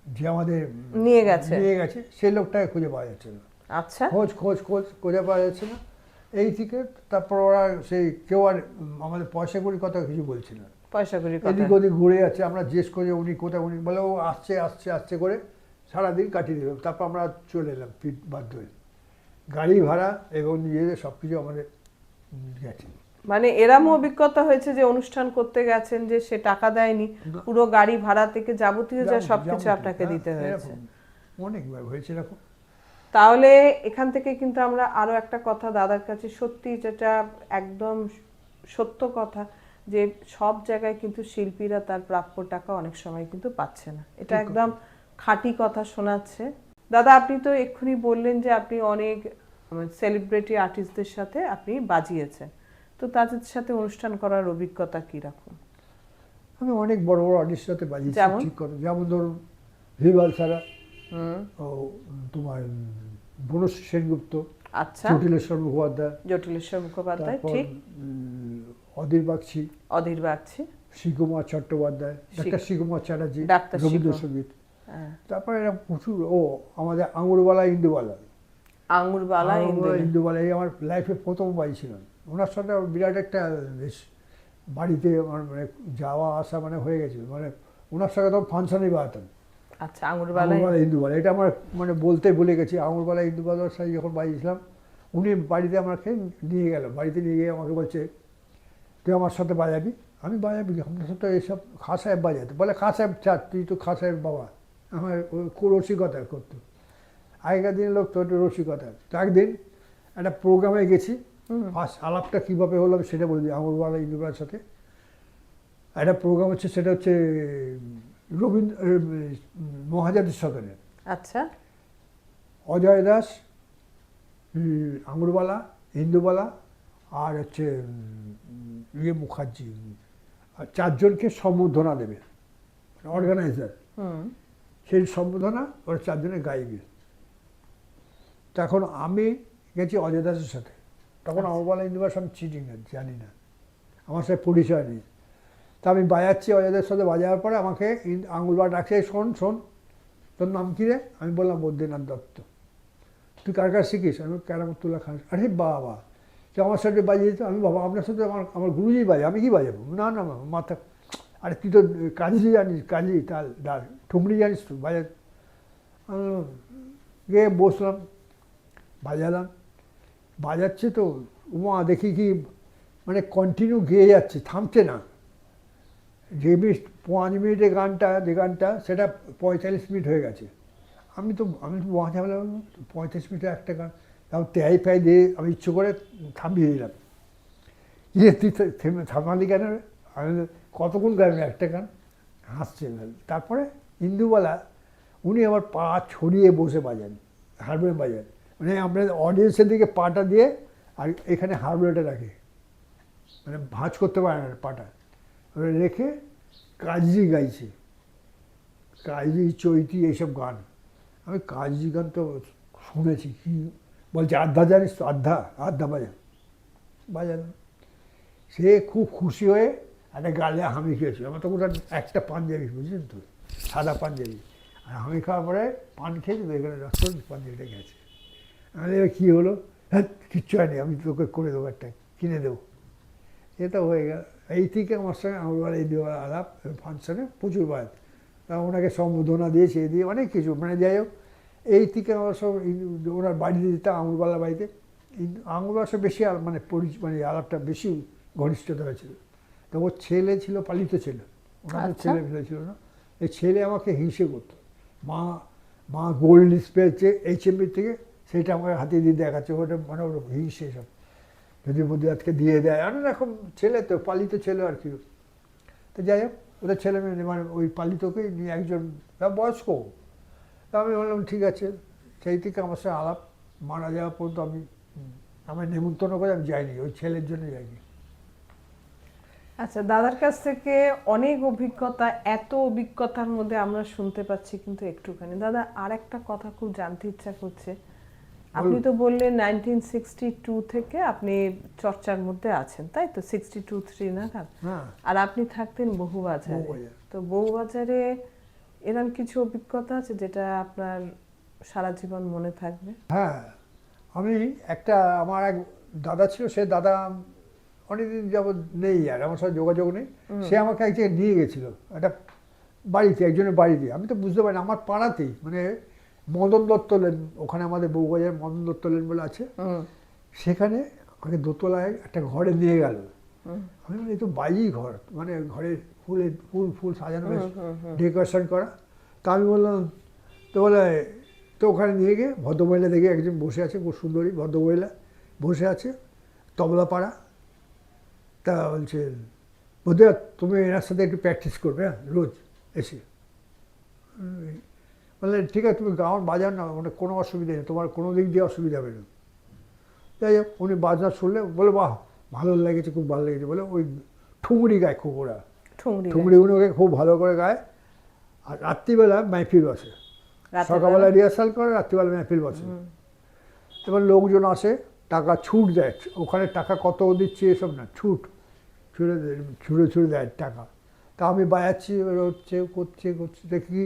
যে আমাদের নিয়ে গেছে? নিয়ে গেছে সেই লোকটাকে খুঁজে পাওয়া যাচ্ছে না। আচ্ছা। খোঁজ খোঁজ খোঁজ খুঁজে পাওয়া যাচ্ছে না। এই থেকে তারপর ওরা সেই কেউ আর আমাদের পয়সা কড়ির কথা কিছু বলছে না, পয়সা কড়ি কথা? এদিক ওদিক ঘুরে যাচ্ছে। আমরা জিজ্ঞেস করি উনি কোথায়, উনি বলে ও আসছে আসছে আসছে করে সারাদিন কাটিয়ে দিল। তারপর আমরা চলে এলাম ফিট বাধ্য হয়ে, গাড়ি ভাড়া এবং নিজেদের সব কিছু আমাদের গেছে। মানে এরম অভিজ্ঞতা হয়েছে যে অনুষ্ঠান করতে গেছেন যে সে টাকা দেয়নি, পুরো গাড়ি ভাড়া থেকে যাবতীয় যা সবকিছু আপনাকে দিতে হয়েছে? অনেকবার হয়েছে এরকম। তাহলে এখান থেকে কিন্তু আমরা আরো একটা কথা দাদার কাছে, সত্যি যেটা একদম সত্য কথা, যে সব জায়গায় কিন্তু শিল্পীরা তার প্রাপ্য টাকা অনেক সময় কিন্তু পাচ্ছে না, এটা একদম খাঁটি কথা শোনাচ্ছে। দাদা, আপনি তো এক্ষুনি বললেন যে আপনি অনেক সেলিব্রিটি আর্টিস্টদের সাথে আপনি বাজিয়েছেন, তো তাদের সাথে অনুষ্ঠান করার অভিজ্ঞতা কি রকম? আমি অনেক বড় বড় আর্টিস্টের সাথে বাজিয়েছি, যেমন? ঠিক কথা, যেমন ধরুন ভিভাল সারা, ও তোমার বনশ্রী সেনগুপ্ত, আচ্ছা, জটিলেশ্বর মুখোপাধ্যায়, জটিলেশ্বর মুখোপাধ্যায়, তারপর ঠিক। অধীর বাগচি, অধীর বাগচি, শ্রীকুমার চট্টোপাধ্যায়, ডাক্তার শ্রীকুমার চ্যাটার্জি, ডাক্তার রবীন্দ্রসঙ্গীত। হ্যাঁ। তারপরে এরা প্রচুর, আমাদের আঙুরবালা ইন্দুবালা, আঙ্গুরবালা ইন্দুবালা এই আমার লাইফে প্রথম বাজিয়েছিলাম। ওনার সাথে আমার বিরাট একটা বেশ, বাড়িতে আমার মানে যাওয়া আসা মানে হয়ে গেছিল, মানে ওনার সঙ্গে তখন ফাংশনেই বাজাতাম। আচ্ছা, আঙ্গুরবালা। আঙুরবালা ইন্দুবালা, এটা আমার মানে বলতে ভুলে গেছি। আঙুরবালা ইন্দুবালার সাথে যখন বাজিয়েছিলাম, উনি বাড়িতে আমাকে নিয়ে গেল, বাড়িতে নিয়ে গিয়ে আমাকে বলছে তুই আমার সাথে বাজাবি। আমি বাজাবি, আপনার সাথে এইসব খাঁ সাহেব বাজাতে বলে, খাঁ সাহেব চার, তুই তো খাঁ সাহেব বাবা। আমার রসিকতা করতো, আগেকার দিনের লোক তো একটু রসিকতা। তো একদিন একটা প্রোগ্রামে গেছি, ফার্স্ট আলাপটা কীভাবে হলো আমি সেটা বলি। আঙুরবালা ইন্দুবালার সাথে একটা প্রোগ্রাম হচ্ছে, সেটা হচ্ছে রবীন্দ্র মহাজাতির সদনে। আচ্ছা। অজয় দাস, আঙুরবালা, ইন্দুবালা আর হচ্ছে মুখার্জি, আর চারজনকে সম্বর্ধনা দেবে অর্গানাইজার। সেই সম্বর্ধনা ওরা চারজনে গাইবে। তখন আমি গেছি অজয় দাসের সাথে, তখন আঙুরবালা ইন্দুবালা আমি চিনি না, জানি না, আমার সাথে পরিচয় নেই। তা আমি বাজাচ্ছি, অজয়দের সাথে বাজাবার পরে আমাকে আঙুরবালা ডাকছে, শোন শোন, তোর নাম কী রে? আমি বললাম বদ্রীনাথ দত্ত। তুই কার কাছে শিখিস? আমি কেরামতুল্লাহ খান। আরে বাবা, তুই আমার সাথে বাজিয়ে দিত। আমি বাবা আপনার সাথে আমার গুরুজি বাজে, আমি কি বাজাবো? না না মাথা, আরে তুই তো কাজি জানিস, কাজি তাল ডাল ঠুমরি জানিস তো বাজা। গিয়ে বসলাম, বাজালাম, বাজাচ্ছে তো উমা দেখি কি মানে কন্টিনিউ গেয়ে যাচ্ছে, থামছে না। যে 5 মিনিটের গানটা, যে গানটা সেটা 45 মিনিট হয়ে গেছে। আমি তো বাঁচা বলে 35 মিনিটের একটা গান, তাও তেয়াই ফেয়াই দিয়ে আমি ইচ্ছে করে থামিয়ে দিলাম। তুই থামালি কেন? আমি কতক্ষণ গাইবেন একটা গান? হাসছে। তারপরে ইন্দুবালা উনি আবার পা ছড়িয়ে বসে বাজান, হারমোনিয়াম বাজান, মানে আপনার অডিয়েন্সের দিকে পাটা দিয়ে আর এখানে হারমোনিয়ামটা রাখে, মানে ভাঁজ করতে পারে না পাটা, রেখে কাজী গাইছে, কাজী চৈতি এইসব গান। আমি কাজী গান তো শুনেছি, কি বলছে আধ্যা জানিস তো? আধ্যা বাজালাম। সে খুব খুশি হয়ে একটা গালে হামি খেয়েছে। আমার তখন একটা পাঞ্জাবি, বুঝলেন তো, সাদা পাঞ্জাবি, আর হামি খাওয়ার পরে পান খেয়েছি তো, এখানে রসন পাঞ্জাবিটা গেছে। আমি এবার কী হলো? হ্যাঁ, কিচ্ছু হয়নি, আমি তোকে করে দেবো, একটা কিনে দেবো। এটা হয়ে গেল। এই থেকে আমার সঙ্গে আঙুরবালা ইন্দুবালা আলাপ, ফাংশনে প্রচুর বাজ। তা ওনাকে সম্বোধনা দিয়েছে, দিয়ে অনেক কিছু, মানে যাই হোক, এই থেকে আমার সব ওনার বাড়িতে যেতাম, আঙুরবালার বাড়িতে। আঙুরবালার সব বেশি মানে মানে আলাপটা বেশি ঘনিষ্ঠতা হয়েছিল। তো ওর ছেলে ছিল, পালিত ছেলে, ওনাদের ছেলে ফেলে ছিল না। এই ছেলে আমাকে হিংসে করতো। মা গোল্ড লিস্ট পেয়েছে HMB থেকে, সেটা আমাকে হাতে দিয়ে দেখাচ্ছে, ওটা মানে ওর হিংসে সব, যদি বদ্রীনাথকে দিয়ে দেয়। অনেক রকম ছেলে তো, পালিত ছেলে আর কি। তো যাই হোক, ওদের ছেলে মেয়ে মানে ওই পালিতকে নিয়ে একজন বয়স্ক। তা আমি বললাম ঠিক আছে। সেই থেকে আমার সাথে আলাপ, মারা যাওয়া পর্যন্ত আমি আমার নেমন্তন্ন করে আমি যাইনি, ওই ছেলের জন্য যাইনি। আচ্ছা, দাদার কাছ থেকে অনেক অভিজ্ঞতা, এত অভিজ্ঞতার মধ্যে আমরা শুনতে পাচ্ছি কিন্তু একটুখানি। দাদা, আর একটা কথা খুব জানতে ইচ্ছা করছে। আপনি তো বললেন 1962 থেকে আপনি চর্চার মধ্যে আছেন, তাই তো? 62-63 নাগাদ। হ্যাঁ, আর আপনি থাকতেন বহুবাজারে। বহুবাজার। তো বহুবাজারে এরকম কিছু অভিজ্ঞতা আছে যেটা আপনার সারা জীবন মনে থাকবে? হ্যাঁ, আমি একটা, আমার এক দাদা ছিল, সে দাদা অনেকদিন যাবৎ নেই, আর আমার সাথে যোগাযোগ নেই। সে আমাকে এক জায়গায় নিয়ে গেছিলো, একটা বাড়িতে, একজনের বাড়িতে। আমি তো বুঝতে পারি না, আমার পাড়াতেই, মানে মদন দত্ত লেন, ওখানে আমাদের বউবাজার মদন দত্ত লেন বলে আছে, সেখানে আমাকে দোতলায় একটা ঘরে নিয়ে গেল। আমি বলি, এই তো বাইজি ঘর, মানে ঘরে ফুল ফুল সাজানো, বেশ ডেকোরেশন করা। তা আমি বললাম, তো বলে, তো ওখানে নিয়ে গিয়ে ভদ্রমহিলা দেখে একজন বসে আছে, খুব সুন্দরী ভদ্রমহিলা বসে আছে, তবলা পাড়া। তা বলছে, বোধহয় তুমি এনার সাথে একটু প্র্যাকটিস করবে, হ্যাঁ, রোজ এসে। বললেন, ঠিক আছে, তুমি গান বাজাও না, মানে কোনো অসুবিধা নেই, তোমার কোনো দিক দিয়ে অসুবিধা হবে না। যাই হোক, উনি বাজনা শুনলে বলে, বাহ, ভালো লেগেছে, খুব ভালো লেগেছে বলে। ওই ঠুংরি গায় খুব, ওরা ঠুংরিগুলোকে খুব ভালো করে গায়। আর রাত্রিবেলা মাহফিল বসে, সকালবেলা রিহার্সাল করে, রাত্রিবেলা মাহফিল বসে। এবার লোকজন আসে, টাকা ছুট দেয়, ওখানে টাকা কত দিচ্ছে এসব না, ছুট ছুড়ে ছুড়ে ছুড়ে দেয় টাকা। তা আমি বাজাচ্ছি, হচ্ছে করছে করছে, দেখি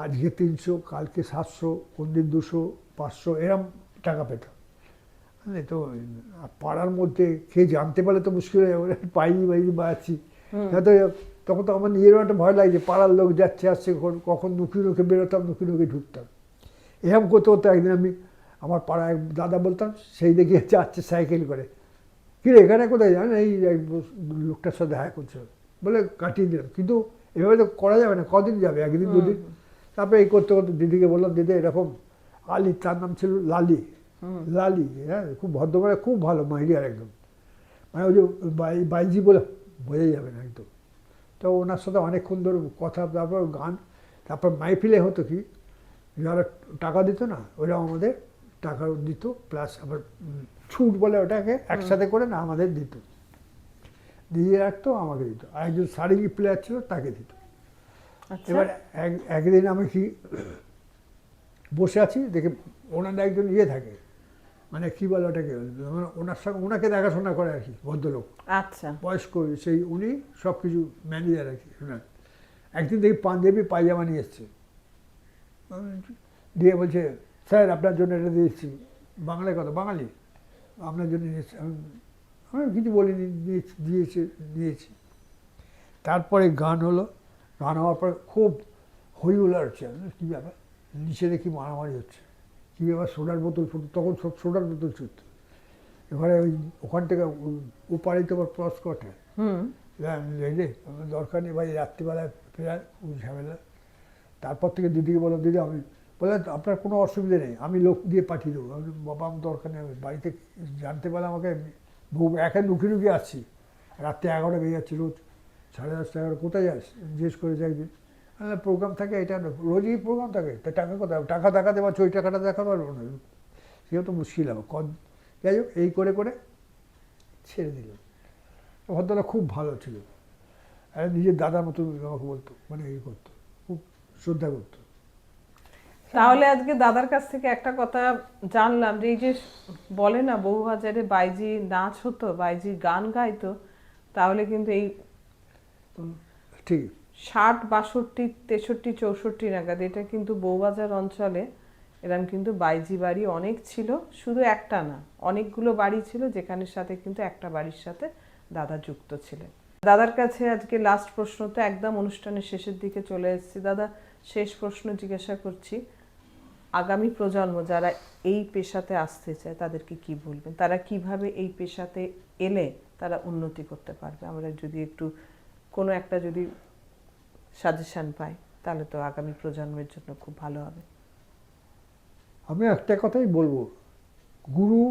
আজকে 300, কালকে 700, কোন দিন 200, 500 এরম টাকা পেতাম। তো পাড়ার মধ্যে খেয়ে জানতে পারলে তো মুশকিল হয়ে যাবে, পাইনি বাজাচ্ছি। তো তখন তো আমার নিজেরও একটা ভয় লাগছে, পাড়ার লোক যাচ্ছে আসছে, কখন নুকি নুকে বেরোতাম, নুকি নুকে ঢুকতাম। এরকম করতে করতে একদিন আমি আমার পাড়ায় দাদা বলতাম, সেই দেখি যাচ্ছে সাইকেল করে, কিরে এখানে কোথায় জানেন, এই লোকটার সাথে দেখা করছে বলে কাটিয়ে দিলাম। কিন্তু এভাবে তো করা যাবে না, কদিন যাবে, একদিন দুদিন। তারপরে এই করতে করতে দিদিকে বললাম, দিদি এরকম আলি, তার নাম ছিল লালি, লালি, হ্যাঁ, খুব ভদ্রমানে, খুব ভালো মাইরিয়ার একদম, মানে ওই যে বাইজি বলে বোঝা যাবে না একদম। তো ওনার সাথে অনেকক্ষণ ধরে কথা, তারপর গান। তারপর মাইফিলে হতো কি, যারা টাকা দিত না, ওরা আমাদের টাকা দিত, প্লাস আবার ছুট বলে ওটাকে একসাথে করে না আমাদের দিত, দিয়ে রাখতো, আমাকে দিত। আর একজন সারিঙ্গি প্লেয়ার ছিল, তাকে দিত। এবার একদিন আমি কি বসে আছি, দেখে ওনার একজন থাকে, মানে কি বলে ওটাকে, ওনার সঙ্গে ওনাকে দেখাশোনা করে আর কি, ভদ্রলোক, আচ্ছা, বয়স্ক, সেই উনি সব কিছু ম্যানেজার আর কি ওনার। একদিন দেখি পাঞ্জাবি পায়জামা নিয়ে এসছে, দিয়ে বলছে, স্যার আপনার জন্য এটা দিয়েছি। বাংলায় কথা, বাঙালি, আপনার জন্য নিয়েছি। আমি কিছু বলিনি, দিয়েছি। তারপরে গান হলো, গান হওয়ার পর খুব হই হুল্লোড় হচ্ছে। কী ব্যাপার, নিচে দেখি মারামারি হচ্ছে, কী ব্যাপার, সোডার বোতল ফুটো, তখন সব সোডার বোতল ছুটতো। এবারে ওখান থেকে ওপারে তো আবার ক্রস কটে, রে দরকার নেই ভাই, রাত্রিবেলায় ফেরার ঝামেলা। তারপর থেকে দিদিকে বললাম, দিদি আমি, বলে আপনার কোনো অসুবিধা নেই, আমি লোক দিয়ে পাঠিয়ে দেবো। আমি, বাবা আমার দরকার নেই, আমি বাড়িতে জানতে পারলে আমাকে একা লুকিয়ে লুকিয়ে আসছি, রাত্রে 11টা বেজে যাচ্ছি রোজ, 10:30 11, কোথায় যাস জিজ্ঞেস করেছে একদিন। প্রোগ্রাম থাকে, এটা রোজই প্রোগ্রাম থাকে, তা টাকা কোথায়, টাকা দেখাতে পারছো, ওই টাকাটা দেখাতে পারবো না, সেও তো মুশকিল হবে। যাই হোক, এই করে করে ছেড়ে দিলাম। ভদ্রটা খুব ভালো ছিল, আর নিজের দাদার মতো আমাকে বলতো, মানে এই করতো, খুব শ্রদ্ধা করতো। তাহলে আজকে দাদার কাছ থেকে একটা কথা জানলাম, যে এই যে বলে না বহুবাজারে বাইজি নাচ হতো, বাইজি গান গাইতো, তাহলে কিন্তু এই ঠিক 60, 62, 63, 64 নাগাদ এটা কিন্তু বউবাজার অঞ্চলে এরকম কিন্তু বাইজি বাড়ি অনেক ছিল, শুধু একটা না, অনেকগুলো বাড়ি ছিল, যেখানের সাথে কিন্তু একটা বাড়ির সাথে দাদা যুক্ত ছিলেন। দাদার কাছে আজকে লাস্ট প্রশ্ন, তো একদম অনুষ্ঠানের শেষের দিকে চলে এসেছি। দাদা, শেষ প্রশ্ন জিজ্ঞাসা করছি, আগামী প্রজন্ম যারা এই পেশাতে আসতে চায় তাদেরকে কি বলবেন? তারা কিভাবে এই পেশাতে এলে তারা উন্নতি করতে পারবে? আমরা যদি একটু কোনো একটা যদি সাজেশন পাই, তাহলে তো আগামী প্রজন্মের জন্য খুব ভালো হবে। আমি একটা কথাই বলবো, গুরু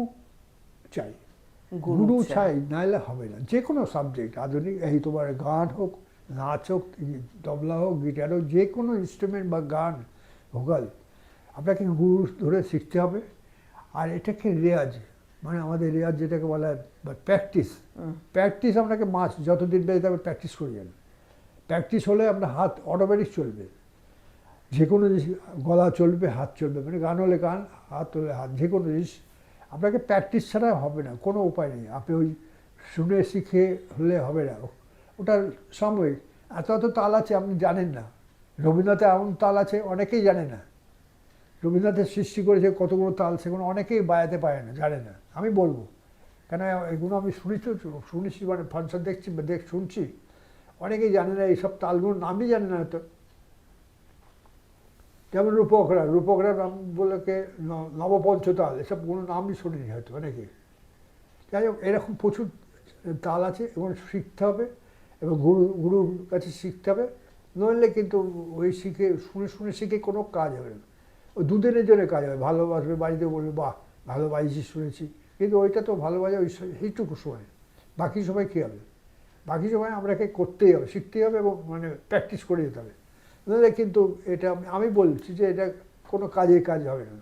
চাই, গুরু চাই, নাহলে হবে না। যে কোনো সাবজেক্ট, আধুনিক, এই তোমার গান হোক, নাচ হোক, তবলা হোক, গিটার হোক, যে কোনো ইনস্ট্রুমেন্ট বা গান, ভোকাল, আপনাকে গুরু ধরে শিখতে হবে। আর এটাকে রেয়াজ, মানে আমাদের রেয়াজ যেটাকে বলা হয় প্র্যাকটিস। প্র্যাকটিস আপনাকে মাস যতদিন বেড়ে যাবে প্র্যাকটিস করে যান। প্র্যাকটিস হলে আপনার হাত অটোমেটিক চলবে, যে কোনো জিনিস গলা চলবে, হাত চলবে, মানে গান হলে গান, হাত হলে হাত, যে কোনো জিনিস আপনাকে প্র্যাকটিস ছাড়া হবে না, কোনো উপায় নেই। আপনি ওই শুনে শিখে হলে হবে না, ওটার সাময়িক। এত এত তাল আছে আপনি জানেন না, রবীন্দ্রনাথের এমন তাল আছে অনেকেই জানে না। রবীন্দ্রনাথের সৃষ্টি করেছে কতগুলো তাল, সেগুলো অনেকেই বাজাতে পারে না, জানে না। আমি বলবো কেন, এগুলো আমি শুনেছি, মানে ফাংশন দেখছি, শুনছি, অনেকেই জানে না এইসব তালগুলোর নামই জানে না হয়তো। যেমন রূপকরা নাম বলেকে নবপঞ্চতাল, এসব কোনো নামই শুনিনি হয়তো অনেকে। যাই হোক, এরকম প্রচুর তাল আছে এবং শিখতে হবে, এবং গুরুর কাছে শিখতে হবে। নইলে কিন্তু ওই শুনে শিখে কোনো কাজ হবে না। ওই দুদিনের জন্য কাজ হবে, ভালোবাসবে, বাড়িতে বলবে বাহ ভালো বাজিয়েছি শুনেছি, কিন্তু ওইটা তো ভালোবাসা ওই সেইটুকু সময়, বাকি সময় কী হবে? বাকি সময় আপনাকে করতেই হবে, শিখতেই হবে, এবং মানে প্র্যাকটিস করে যেতে হবে। নাহলে কিন্তু এটা আমি বলছি যে এটা কোনো কাজ হবে না,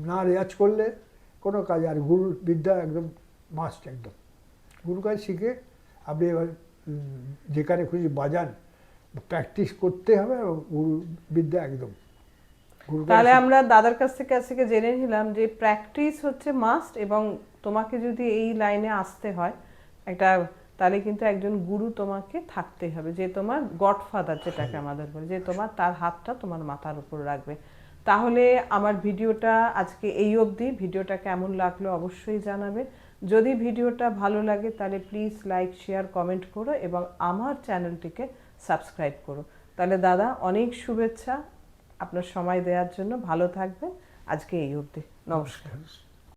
না রেয়াজ করলে কোনো কাজ। আর গুরুর বিদ্যা একদম মাস্ট, একদম গুরু কাজ শিখে আপনি এবার যেখানে খুশি বাজান, প্র্যাকটিস করতে হবে, এবং গুরু বিদ্যা একদম। তাহলে আমরা দাদার কাছ থেকে জেনে নিলাম যে প্র্যাকটিস হচ্ছে মাস্ট, এবং তোমাকে যদি এই লাইনে আসতে হয় একটা, তাহলে কিন্তু একজন গুরু তোমাকে থাকতে হবে, যে তোমার গডফাদার যেটাকে আমাদের বলে, যে তোমার তার হাতটা তোমার মাথার উপর রাখবে। তাহলে আমার ভিডিওটা আজকে এই অবধি। ভিডিওটা কেমন লাগলো অবশ্যই জানাবে। যদি ভিডিওটা ভালো লাগে তাহলে প্লিজ লাইক, শেয়ার, কমেন্ট করো, এবং আমার চ্যানেলটিকে সাবস্ক্রাইব করো। তাহলে দাদা অনেক শুভেচ্ছা আপনার সময় দেওয়ার জন্য, ভালো থাকবেন। আজকে এই অবধি, নমস্কার।